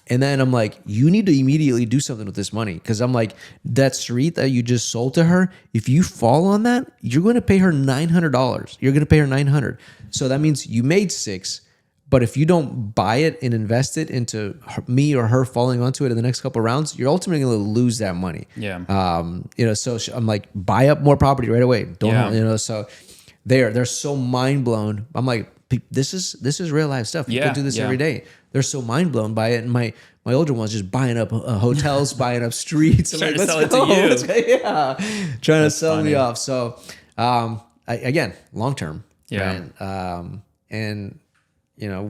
And then I'm like, you need to immediately do something with this money. Because I'm like, that street that you just sold to her, if you fall on that, you're going to pay her $900. You're going to pay her $900. So that means you made $600. But if you don't buy it and invest it into me or her falling onto it in the next couple of rounds, you're ultimately going to lose that money. Yeah. So I'm like, buy up more property right away. So they're so mind blown. I'm like, this is real life stuff. People do this every day. They're so mind blown by it. And my older one's just buying up hotels, buying up streets. Trying to sell it to you. Trying to sell me off. So again, long term. Yeah. Right? And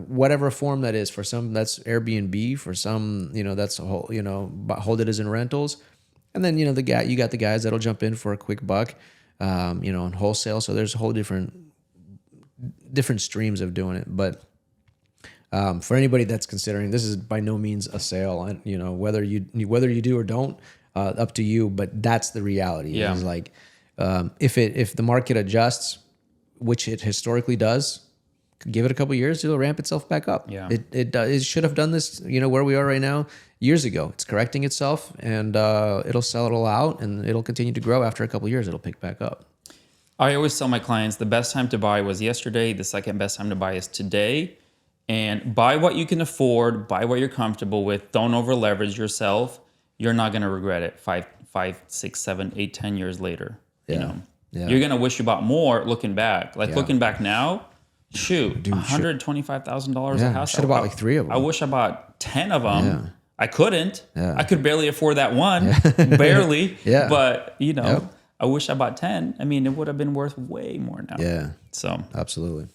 whatever form that is. For some, that's Airbnb. For some, that's a whole, hold it as in rentals. And then, you got the guys that'll jump in for a quick buck, on wholesale. So there's a whole different streams of doing it. But For anybody that's considering, this is by no means a sale, and whether you do or don't, up to you. But that's the reality. Yeah. It's like if the market adjusts, which it historically does, give it a couple of years, it'll ramp itself back up. Yeah. It should have done this, where we are right now years ago. It's correcting itself, and it'll sell it all out, and it'll continue to grow. After a couple of years, it'll pick back up. I always tell my clients the best time to buy was yesterday. The second best time to buy is today. And buy what you can afford, buy what you're comfortable with. Don't over leverage yourself. You're not going to regret it 5, 6, 7, 8, 10 years later. Yeah. You're going to wish you bought more looking back. Looking back now, shoot, $125,000 a house. Should have bought like 3 of them. I wish I bought 10 of them. Yeah. I couldn't. Yeah. I could barely afford that one, barely. Yeah. But, I wish I bought 10. I mean, it would have been worth way more now. Yeah. So absolutely.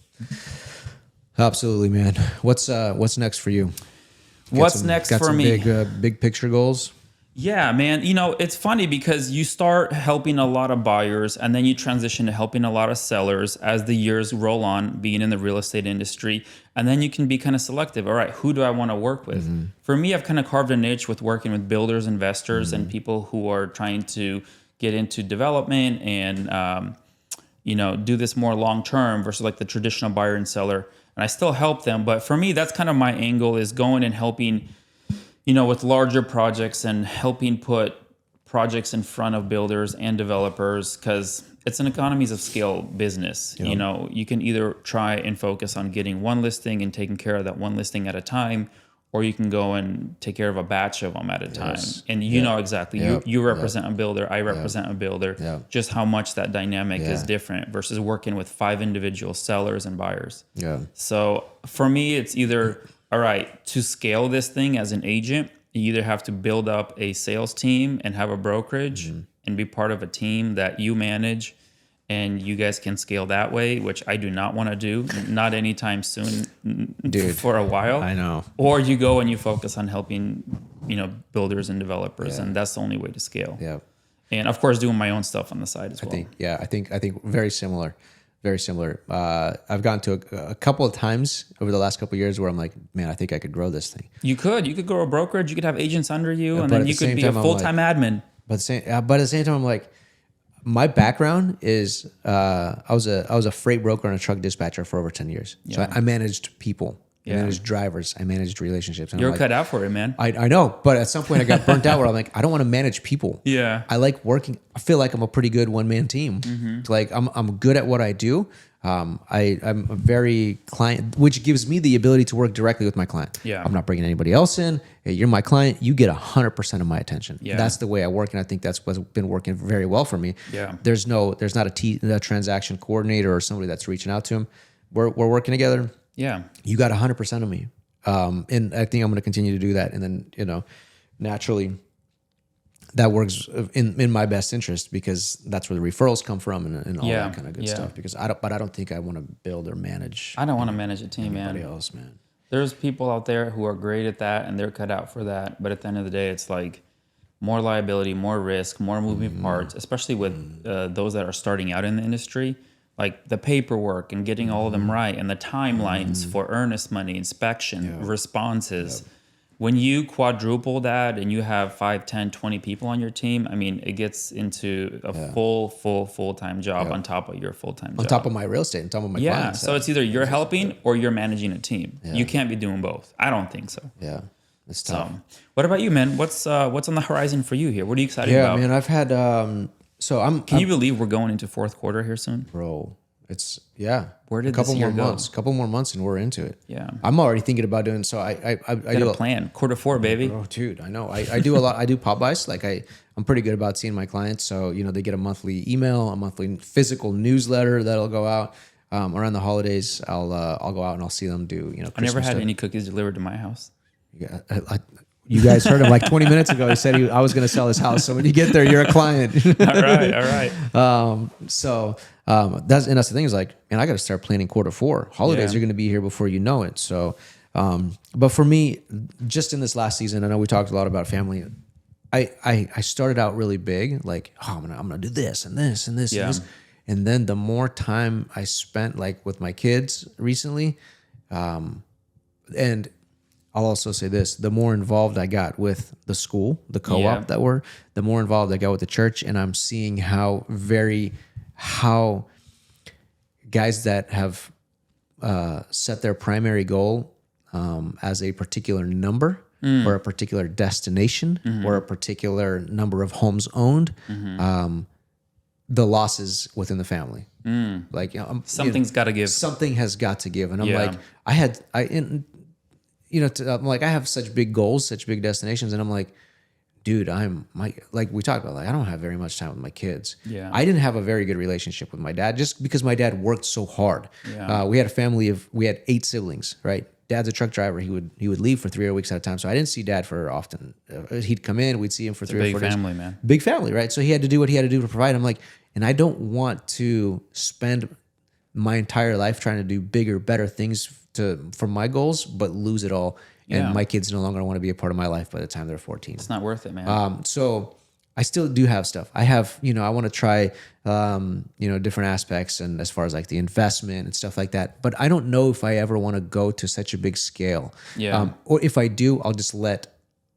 Absolutely, man. What's next for you? What's next for me? Big picture goals? Yeah, man. It's funny because you start helping a lot of buyers and then you transition to helping a lot of sellers as the years roll on, being in the real estate industry. And then you can be kind of selective. All right, who do I want to work with? Mm-hmm. For me, I've kind of carved a niche with working with builders, investors, and people who are trying to get into development and, do this more long term versus like the traditional buyer and seller. And I still help them. But for me, that's kind of my angle, is going and helping, with larger projects and helping put projects in front of builders and developers, because it's an economies of scale business. Yep. You can either try and focus on getting one listing and taking care of that one listing at a time, or you can go and take care of a batch of them at a time. And you know exactly, you represent a builder, I represent a builder, just how much that dynamic is different versus working with 5 individual sellers and buyers. Yeah. So for me, it's either, all right, to scale this thing as an agent, you either have to build up a sales team and have a brokerage and be part of a team that you manage, and you guys can scale that way, which I do not want to do, not anytime soon. Dude, for a while. I know. Or you go and you focus on helping, builders and developers, and that's the only way to scale. Yeah. And of course, doing my own stuff on the side as well. I think very similar. Very similar. I've gone to a couple of times over the last couple of years where I'm like, man, I think I could grow this thing. You could grow a brokerage. You could have agents under you, and then you could be a full-time admin. But at the same time, I'm like, my background is I was a freight broker and a truck dispatcher for over 10 years. Yeah. So I managed people. I managed drivers. I managed relationships. And you're cut out for it, man. I know, but at some point I got burnt out where I'm like, I don't want to manage people. Yeah. I like working. I feel like I'm a pretty good one-man team. Mm-hmm. Like I'm good at what I do. I'm a very client, which gives me the ability to work directly with my client. Yeah. I'm not bringing anybody else in. Hey, you're my client. You get 100% of my attention. Yeah. That's the way I work, and I think that's what's been working very well for me. Yeah. There's not a transaction coordinator or somebody that's reaching out to him. We're working together. Yeah. You got 100% of me. And I think I'm going to continue to do that. And then, naturally that works in my best interest, because that's where the referrals come from and all that kind of good stuff. Because I don't think I want to build or manage. I don't want to manage a team, anybody else, man. There's people out there who are great at that and they're cut out for that. But at the end of the day, it's like more liability, more risk, more moving parts, especially with those that are starting out in the industry. Like the paperwork and getting all of them right, and the timelines for earnest money, inspection, responses. Yep. When you quadruple that and you have 5, 10, 20 people on your team, I mean, it gets into a full-time job on top of your full-time job. On top of my real estate, on top of my clients. So it's either you're helping or you're managing a team. Yeah. You can't be doing both. I don't think so. Yeah, it's tough. So, what about you, man? What's on the horizon for you here? What are you excited about? Yeah, man, I've had... Can you believe we're going into fourth quarter here soon? Bro, it's Where did a couple this year more go? months, couple more months, and we're into it. Yeah, I'm already thinking about doing. So I do a plan. Quarter 4, baby. Oh, dude, I know. I do a lot. I do pop buys. Like I'm pretty good about seeing my clients. So they get a monthly email, a monthly physical newsletter that'll go out around the holidays. I'll go out and I'll see them do. I never had any cookies delivered to my house. Yeah, you guys heard him like 20 minutes ago. He said I was going to sell his house. So when you get there, you're a client. All right. That's the thing is like, man, I got to start planning quarter 4. Holidays are going to be here before you know it. So, but for me, just in this last season, I know we talked a lot about family. I started out really big, like, I'm gonna do this and this and this and this, and then the more time I spent like with my kids recently, And I'll also say this, the more involved I got with the school, the co-op the more involved I got with the church, and I'm seeing how guys that have set their primary goal as a particular number or a particular destination or a particular number of homes owned, the losses within the family. Like Something's got to give. Something has got to give. And I'm Yeah. like, I'm like, I have such big goals, such big destinations. And I'm like, dude, like we talked about, like, I don't have very much time with my kids. Yeah. I didn't have a very good relationship with my dad just because my dad worked so hard. Yeah. We had 8 siblings, right? Dad's a truck driver. He would leave for 3 weeks at a time. So I didn't see dad for often. He'd come in, we'd see him for 3 or 4 days. Big family, man. Big family, right? So he had to do what he had to do to provide. I'm like, and I don't want to spend my entire life trying to do bigger, better things for my goals, but lose it all. And Yeah. my kids no longer want to be a part of my life by the time they're 14. It's not worth it, man. So I still do have stuff. I have, I want to try, different aspects and as far as like the investment and stuff like that. But I don't know if I ever want to go to such a big scale. Yeah. Or if I do, I'll just let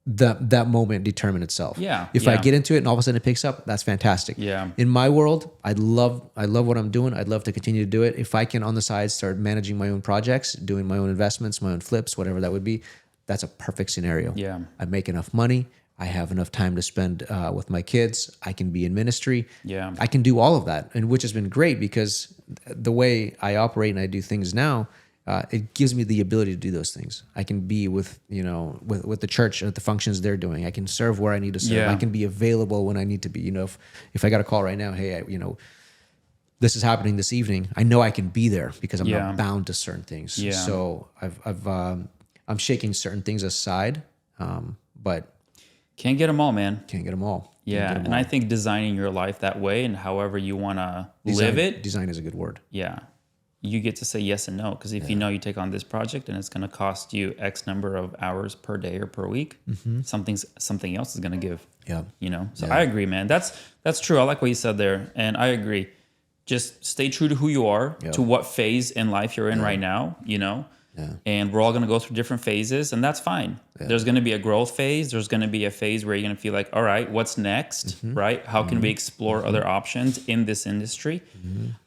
that moment determine itself. Yeah, If I yeah. get into it and all of a sudden it picks up, that's fantastic. Yeah. In my world, I love what I'm doing. I'd love to continue to do it. If I can on the side start managing my own projects, doing my own investments, my own flips, whatever that would be, that's a perfect scenario. Yeah. I make enough money. I have enough time to spend with my kids. I can be in ministry. Yeah. I can do all of that, and which has been great because the way I operate and I do things now, it gives me the ability to do those things. I can be with the church at the functions they're doing. I can serve where I need to serve. Yeah. I can be available when I need to be. If I got a call right now, hey, this is happening this evening. I know I can be there because I'm Yeah. not bound to certain things. Yeah. So I'm shaking certain things aside, but Can't get them all, man. can't get them all. Yeah. And I think designing your life that way and however you want to live it, Design is a good word. yeah, you get to say yes and no. Because if you know you take on this project and it's going to cost you X number of hours per day or per week, something else is going to give. Yeah. So I agree, man. That's true. I like what you said there, and I agree. Just stay true to who you are, to what phase in life you're in right now. And we're all going to go through different phases, and that's fine. There's going to be a growth phase. There's going to be a phase where you're going to feel like, all right, what's next, right? How can we explore other options in this industry?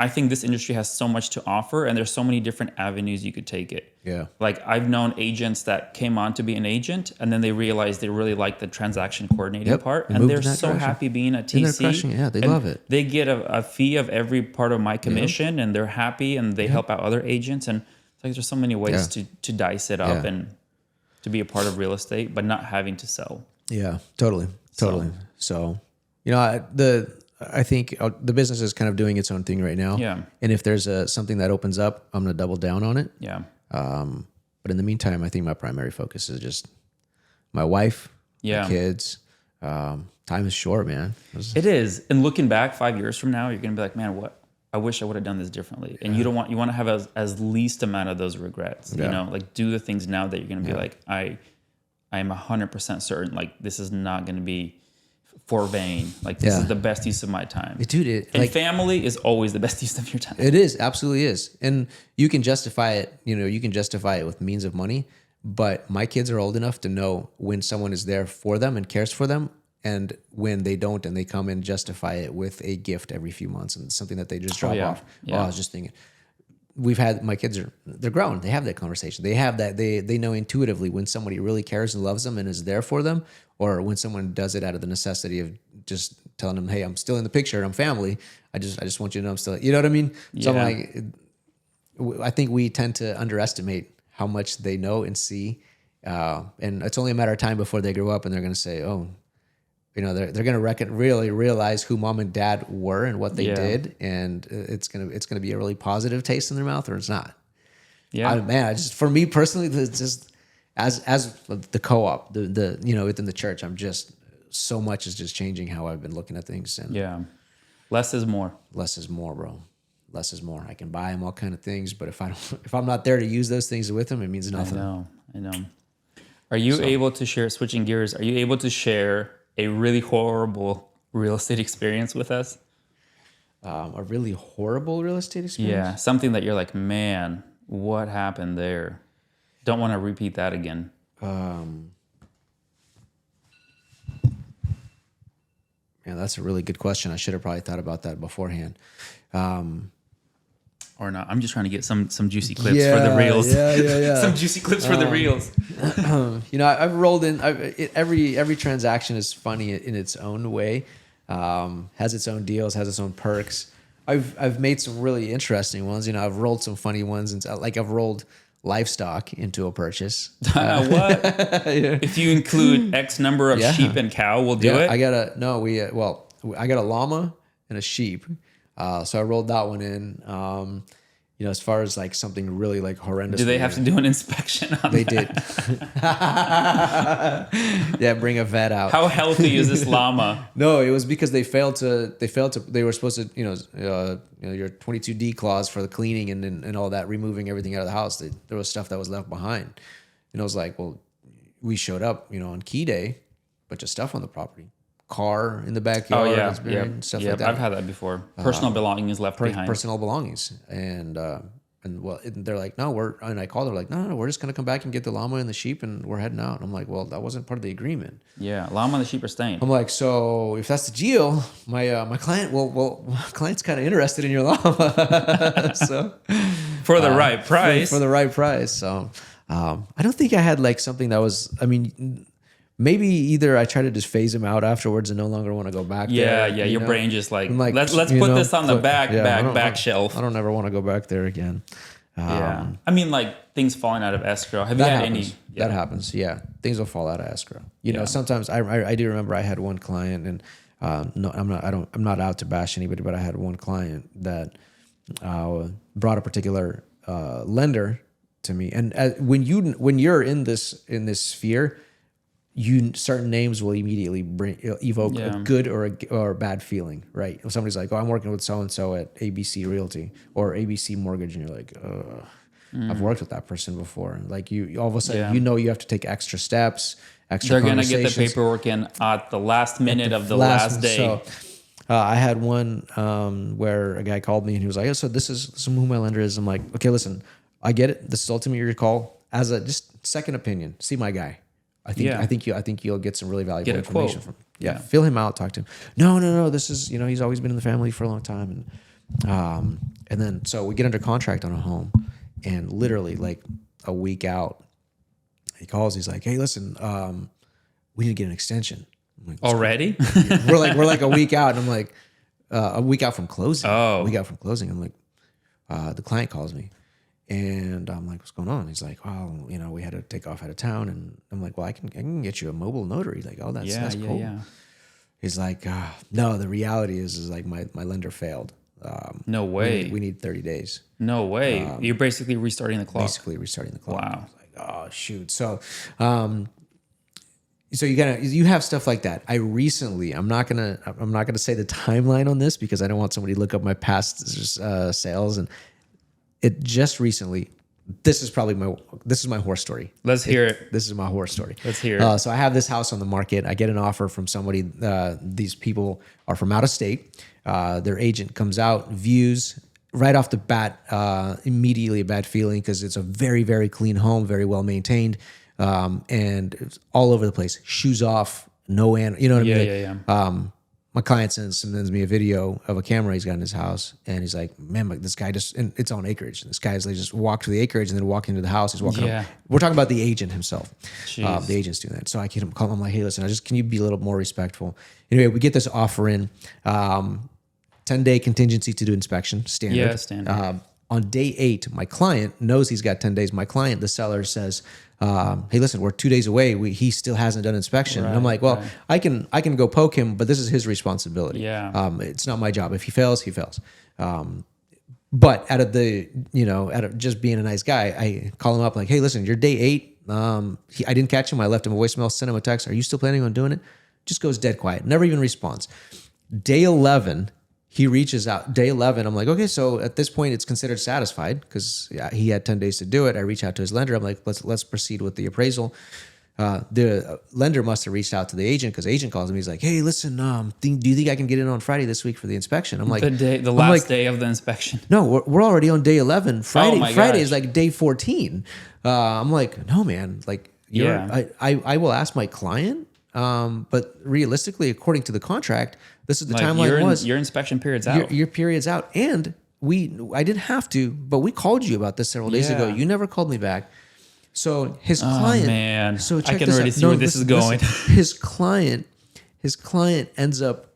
I think this industry has so much to offer, and there's so many different avenues you could take it. Yeah. Like I've known agents that came on to be an agent, and then they realized they really like the transaction coordinating part, They and moved they're in that so direction. happy being a TC. And they're crushing it. Yeah, they And love it. They get a fee of every part of my commission, and they're happy, and they help out other agents. And it's like there's so many ways to dice it up and to be a part of real estate, but not having to sell. Yeah, totally. So, I think the business is kind of doing its own thing right now. Yeah. And if there's something that opens up, I'm going to double down on it. Yeah. But in the meantime, I think my primary focus is just my wife, my kids. Time is short, man. It is. And looking back 5 years from now, you're going to be like, man, what? I wish I would have done this differently. And you want to have as least amount of those regrets, like do the things now that you're going to be like, I am 100% certain, like this is not going to be for vain. Like this is the best use of my time. Dude, and family is always the best use of your time. It is, absolutely is. And you can justify it, you can justify it with means of money, but my kids are old enough to know when someone is there for them and cares for them, and when they don't and they come and justify it with a gift every few months and something that they just drop off. Yeah. Oh, I was just thinking, my kids they're grown. They have that conversation. They have that. They know intuitively when somebody really cares and loves them and is there for them, or when someone does it out of the necessity of just telling them, hey, I'm still in the picture. I'm family. I just want you to know I'm still, you know what I mean? So I'm like, I think we tend to underestimate how much they know and see. And it's only a matter of time before they grow up and they're going to say, oh, they're going to really realize who mom and dad were and what they did, and it's gonna be a really positive taste in their mouth, or it's not. Yeah, for me personally, it's just as the co-op, the within the church, I'm just so much is just changing how I've been looking at things. And less is more. Less is more, bro. Less is more. I can buy them all kind of things, but if I'm not there to use those things with them, it means nothing. I know. Are you able to share? Switching gears, are you able to share a really horrible real estate experience with us? A really horrible real estate experience? Yeah, something that you're like, man, what happened there? Don't want to repeat that again. Yeah, that's a really good question. I should have probably thought about that beforehand. Or not. I'm just trying to get some juicy clips for the reels. Yeah. Some juicy clips for the reels. I've rolled in. Every transaction is funny in its own way. Has its own deals, has its own perks. I've made some really interesting ones. I've rolled some funny ones, and like I've rolled livestock into a purchase. What? If you include X number of sheep and cow, we'll do it. I got a llama and a sheep. So I rolled that one in. As far as like something really like horrendous. Do they have to do an inspection on They that? did. Yeah, bring a vet out. How healthy is this llama? No, it was because they were supposed to, your 22D clause for the cleaning and all that, removing everything out of the house. There was stuff that was left behind. And I was like, well, we showed up, on key day, bunch of stuff on the property. Car in the backyard. Oh yeah, stuff like that. I've had that before. Personal belongings left behind. Personal belongings, and they're like, no, and I called. They're like, no, we're just gonna come back and get the llama and the sheep, and we're heading out. And I'm like, well, that wasn't part of the agreement. Yeah, llama and the sheep are staying. I'm like, so if that's the deal, my client, my client's kind of interested in your llama, so for the right price. For the right price. So I don't think I had like something that was. I mean. Maybe either I try to just phase them out afterwards and no longer want to go back there. Yeah, your brain just like let's put this on the back shelf. I don't ever want to go back there again. Yeah. I mean, like things falling out of escrow. Have you had any? Yeah. That happens. Yeah. Things will fall out of escrow. Sometimes I do remember I had one client and I'm not out to bash anybody, but I had one client that brought a particular lender to me. And when you're in this sphere, certain names will immediately evoke a good or a bad feeling, right? If somebody's like, "Oh, I'm working with so and so at ABC Realty or ABC Mortgage," and you're like, "I've worked with that person before." Like you all of a sudden, you have to take extra steps, They're gonna get the paperwork in at the last minute of the last day. So, I had one where a guy called me and he was like, "Oh, so this is who my lender is." I'm like, "Okay, listen, I get it. This is ultimately your call. As a just second opinion, see my guy." I think you'll get some really valuable information from him. Yeah. Fill him out, talk to him. No. This is, he's always been in the family for a long time. And then, so we get under contract on a home and literally like a week out, he calls, he's like, "Hey, listen, we need to get an extension." I'm like, already? we're like a week out. And I'm like, a week out from closing. Oh. A week out from closing. I'm like, the client calls me. And I'm like, "What's going on?" He's like, "Well, we had to take off out of town." And I'm like, "Well, I can get you a mobile notary." He's like, "Oh, that's cool." Yeah. He's like, "No, the reality is like my lender failed. No way. We need 30 days. No way. You're basically restarting the clock. Wow. Wow. I was like, "Oh, shoot." So, so you have stuff like that. I'm not gonna say the timeline on this because I don't want somebody to look up my past sales and. It just recently, this is my horror story. Let's hear it. This is my horror story. Let's hear it. So I have this house on the market. I get an offer from somebody. These people are from out of state. Their agent comes out, views right off the bat, immediately a bad feeling because it's a very, very clean home, very well maintained, and it's all over the place. Shoes off, no animal. You know what I mean? Yeah. My client sends me a video of a camera he's got in his house, and he's like, "Man, this guy and it's on acreage. This guy's like just walked to the acreage and then walked into the house. He's walking up. We're talking about the agent himself. The agent's doing that. So I get him, call him, I'm like, "Hey, listen, can you be a little more respectful?" Anyway, we get this offer in, 10-day contingency to do inspection, standard. Yeah, standard. On day 8, my client knows he's got 10 days. My client, the seller, says, "Hey, listen, we're 2 days away. He still hasn't done inspection." And I'm like, "Well, I can go poke him, but this is his responsibility. Yeah. It's not my job. If he fails, he fails." But out of just being a nice guy, I call him up like, "Hey, listen, you're day 8. I didn't catch him. I left him a voicemail, sent him a text. Are you still planning on doing it?" Just goes dead quiet. Never even responds. Day 11. He reaches out. Day 11, I'm like, "Okay, so at this point, it's considered satisfied because he had 10 days to do it." I reach out to his lender. I'm like, let's proceed with the appraisal. the lender must have reached out to the agent because the agent calls him. He's like, "Hey, listen, do you think I can get in on Friday this week for the inspection?" I'm like, the last day of the inspection. "No, we're already on day 11. Friday my Friday gosh. is like day 14." I'm like, "No, man. Like, I will ask my client, but realistically, according to the contract, this is the timeline. Your inspection period's out. Your period's out, and I didn't have to, but we called you about this several days ago. You never called me back." So his client, man, so I can already see where this is going. His client ends up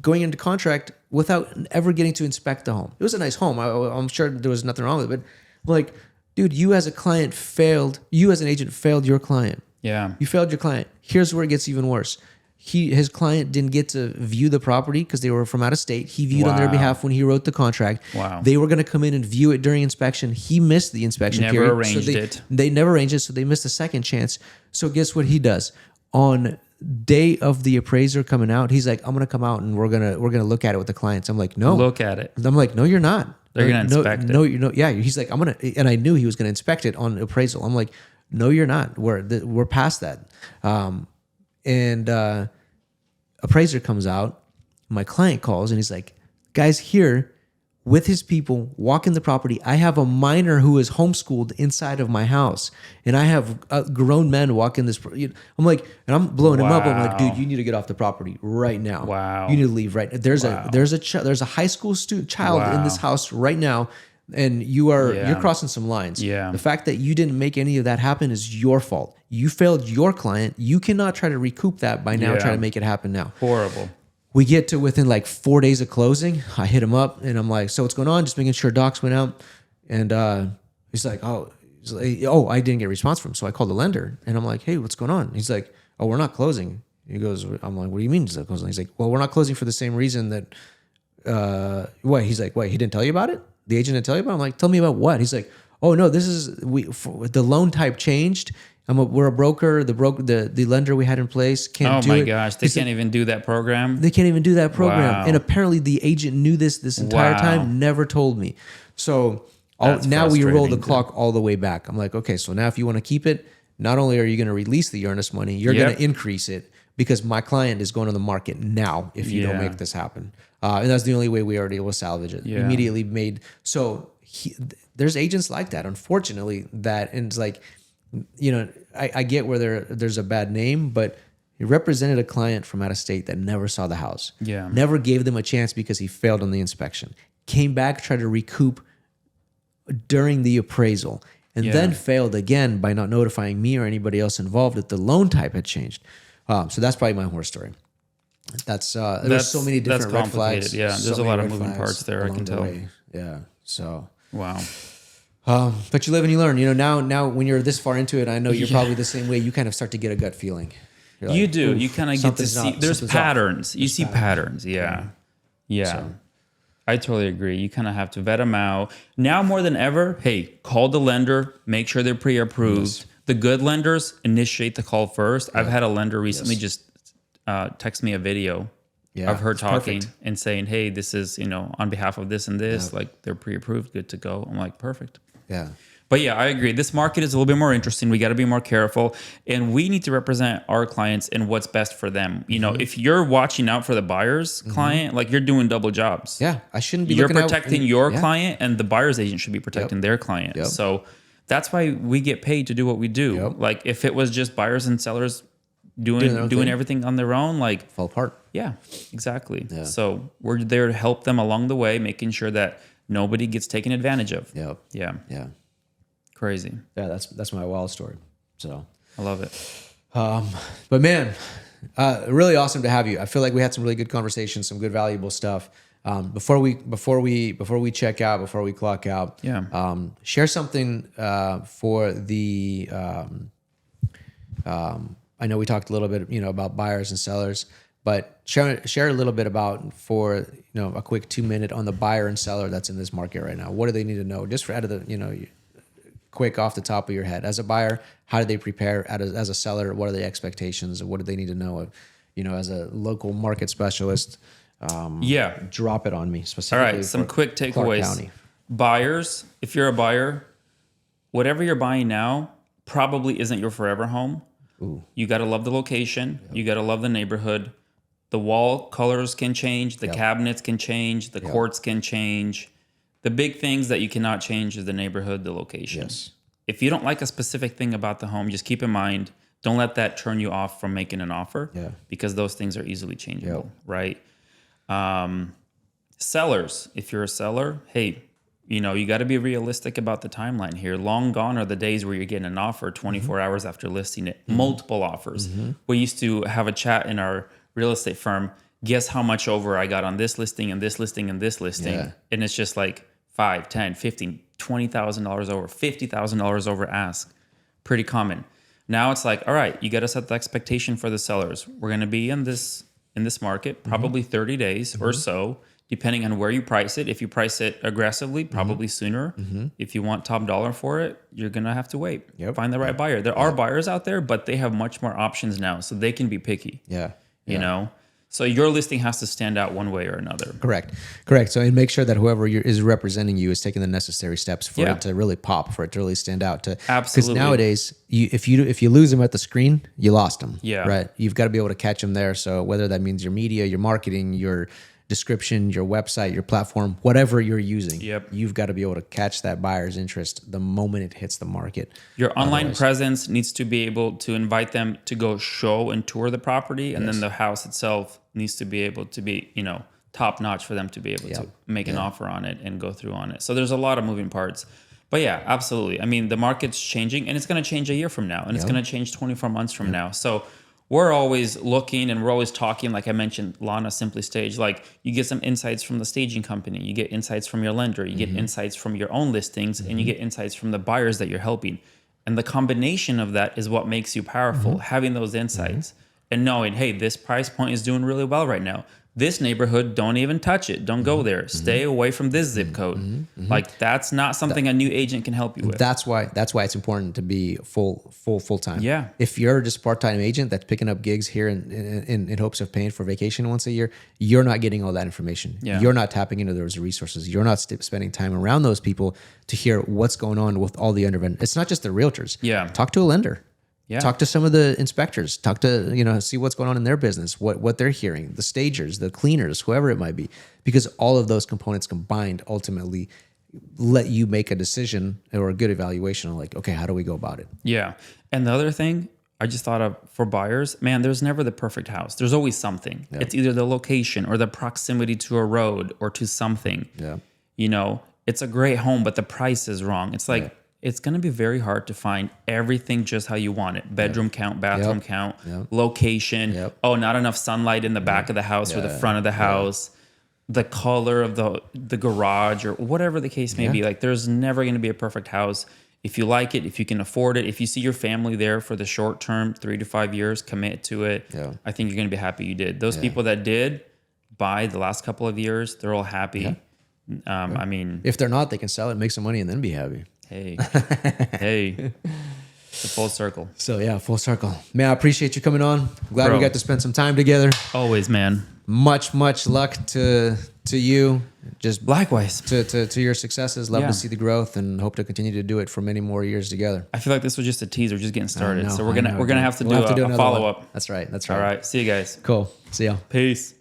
going into contract without ever getting to inspect the home. It was a nice home. I'm sure there was nothing wrong with it, but like, dude, you as a client failed. You as an agent failed your client. Yeah, You failed your client. Here's where it gets even worse. His client didn't get to view the property because they were from out of state. He viewed on their behalf when he wrote the contract. Wow. They were going to come in and view it during inspection. He missed the inspection Never period. arranged it. They never arranged it, so they missed a second chance. So guess what he does? On day of the appraiser coming out, he's like, "I'm going to come out and we're gonna look at it with the clients." I'm like, "No, look at it. I'm like, "No, you're not. They're gonna inspect it. No, you know, yeah." He's like, "I'm gonna," and I knew he was gonna inspect it on appraisal. I'm like, "No, you're not. We're past that." Appraiser comes out. My client calls and he's like, "Guys, here with his people walking the property. I have a minor who is homeschooled inside of my house, and I have grown men walking this." I'm like, and I'm blowing him up. I'm like, "Dude, you need to get off the property right now. Wow. You need to leave right now. There's a high school child in this house right now." And you're crossing some lines. Yeah. The fact that you didn't make any of that happen is your fault. You failed your client. You cannot try to recoup that by now trying to make it happen now. Horrible. We get to within like 4 days of closing. I hit him up and I'm like, "So what's going on?" Just making sure docs went out. And he's like, "Oh, I didn't get a response from him." So I called the lender and I'm like, "Hey, what's going on?" He's like, "Oh, we're not closing." He goes, I'm like, "What do you mean he's not closing?" He's like, "Well, we're not closing for the same reason that, what?" He's like, "Wait, he didn't tell you about it? The agent didn't tell you about it?" I'm like, "Tell me about what?" He's like, "Oh no, the loan type changed. We're a broker. The lender we had in place can't do it." Oh my gosh, they can't even do that program. They can't even do that program. Wow. And apparently the agent knew this entire time, never told me. So now we roll the clock all the way back. I'm like, "Okay, so now if you want to keep it, not only are you going to release the earnest money, you're going to increase it because my client is going on the market now if you don't make this happen." And that's the only way we already will salvage it. Yeah. Immediately made. So there's agents like that, unfortunately, and it's like, I get where there's a bad name, but he represented a client from out of state that never saw the house. Yeah. Never gave them a chance because he failed on the inspection. Came back, tried to recoup during the appraisal, and then failed again by not notifying me or anybody else involved that the loan type had changed. So that's probably my horror story. There's so many different red flags. Yeah, there's a lot of moving parts there, I can tell. Yeah. So wow. But you live and you learn. Now when you're this far into it, I know you're probably the same way. You kind of start to get a gut feeling. You're like, you do. You kind of get to see. There's patterns. You see patterns. Yeah. So. I totally agree. You kind of have to vet them out. Now more than ever, hey, call the lender. Make sure they're pre-approved. Yes. The good lenders initiate the call first. I've had a lender recently just text me a video of her talking and saying, "Hey, this is, on behalf of this and this, like they're pre-approved, good to go." I'm like, perfect. Yeah. But yeah, I agree. This market is a little bit more interesting. We got to be more careful, and we need to represent our clients in what's best for them. If you're watching out for the buyer's client, like you're doing double jobs. Yeah. I shouldn't be You're looking protecting your client, and the buyer's agent should be protecting their client. Yep. So that's why we get paid to do what we do. Yep. Like if it was just buyers and sellers doing everything on their own, like fall apart. Yeah, exactly. Yeah. So we're there to help them along the way, making sure that nobody gets taken advantage of. Yep. Yeah. Yeah. Crazy. Yeah. That's my wild story. So I love it. But man, really awesome to have you. I feel like we had some really good conversations, some good valuable stuff. Before we check out, before we clock out, share something for the. I know we talked a little bit, about buyers and sellers, but share a little bit about for a quick 2-minute on the buyer and seller that's in this market right now. What do they need to know? Just for out of the quick off the top of your head, as a buyer, how do they prepare? As a seller, what are the expectations? What do they need to know? As a local market specialist. Drop it on me specifically. All right, some quick takeaways. County. Buyers, if you're a buyer, whatever you're buying now probably isn't your forever home. You got to love the location. You got to love the neighborhood. The wall colors can change. The cabinets can change. The quartz can change. The big things that you cannot change is the neighborhood, the location. Yes. If you don't like a specific thing about the home, just keep in mind, don't let that turn you off from making an offer because those things are easily changeable, right? Sellers, if you're a seller, hey, you know, you got to be realistic about the timeline here. Long gone are the days where you're getting an offer 24 hours after listing it, multiple offers. We used to have a chat in our real estate firm. Guess how much over I got on this listing and this listing and this listing. And it's just like 5, 10, 15, $20,000 over, $50,000 over ask. Pretty common. Now it's like, all right, you got to set the expectation for the sellers. We're going to be in this market probably 30 days or so, depending on where you price it. If you price it aggressively, probably sooner. If you want top dollar for it, you're going to have to wait. Find the right buyer. There are buyers out there, but they have much more options now, so they can be picky. You know? So your listing has to stand out one way or another. Correct. So, and make sure that whoever is representing you is taking the necessary steps for it to really pop, for it to really stand out. Because nowadays, if you lose them at the screen, you lost them. Right. You've got to be able to catch them there. So whether that means your media, your marketing, your description, your website, your platform, whatever you're using, you've got to be able to catch that buyer's interest the moment it hits the market. Your online presence needs to be able to invite them to go show and tour the property, and then the house itself needs to be able to be, you know, top notch for them to be able to make an offer on it and go through on it. So there's a lot of moving parts. But yeah, absolutely. I mean, the market's changing, and it's going to change a year from now, and it's going to change 24 months from now. So we're always looking and we're always talking, like I mentioned, Lana Simply Stage. Like, you get some insights from the staging company, you get insights from your lender, you get insights from your own listings, and you get insights from the buyers that you're helping. And the combination of that is what makes you powerful, having those insights and knowing, hey, this price point is doing really well right now. This neighborhood, don't even touch it. Don't go there. Stay away from this zip code. Like, that's not something a new agent can help you with. That's why it's important to be full time. Yeah. If you're just a part-time agent that's picking up gigs here in hopes of paying for vacation once a year, you're not getting all that information. You're not tapping into those resources. You're not spending time around those people to hear what's going on with all the underwriters. It's not just the realtors. Talk to a lender. Talk to some of the inspectors. Talk to, see what's going on in their business, what they're hearing, the stagers, the cleaners, whoever it might be, because all of those components combined ultimately let you make a decision or a good evaluation on, like, okay, how do we go about it? Yeah. And the other thing I just thought of for buyers, man, there's never the perfect house. There's always something. It's either the location or the proximity to a road or to something. You know, it's a great home, but the price is wrong. It's like, it's going to be very hard to find everything just how you want it. Bedroom count, bathroom count, location. Oh, not enough sunlight in the back of the house or the front of the house. The color of the garage or whatever the case may be. Like, there's never going to be a perfect house. If you like it, if you can afford it, if you see your family there for the short term, 3 to 5 years, commit to it. I think you're going to be happy you did. Those people that did buy the last couple of years, they're all happy. I mean, if they're not, they can sell it, make some money, and then be happy. Hey, it's a full circle. So yeah, full circle. Man, I appreciate you coming on. Glad we got to spend some time together. Always, man. Much luck to you. Just likewise to your successes. Love to see the growth, and hope to continue to do it for many more years together. I feel like this was just a teaser, just getting started. So we're gonna have to do a follow up. That's right. All right. See you guys. Cool. See ya. Peace.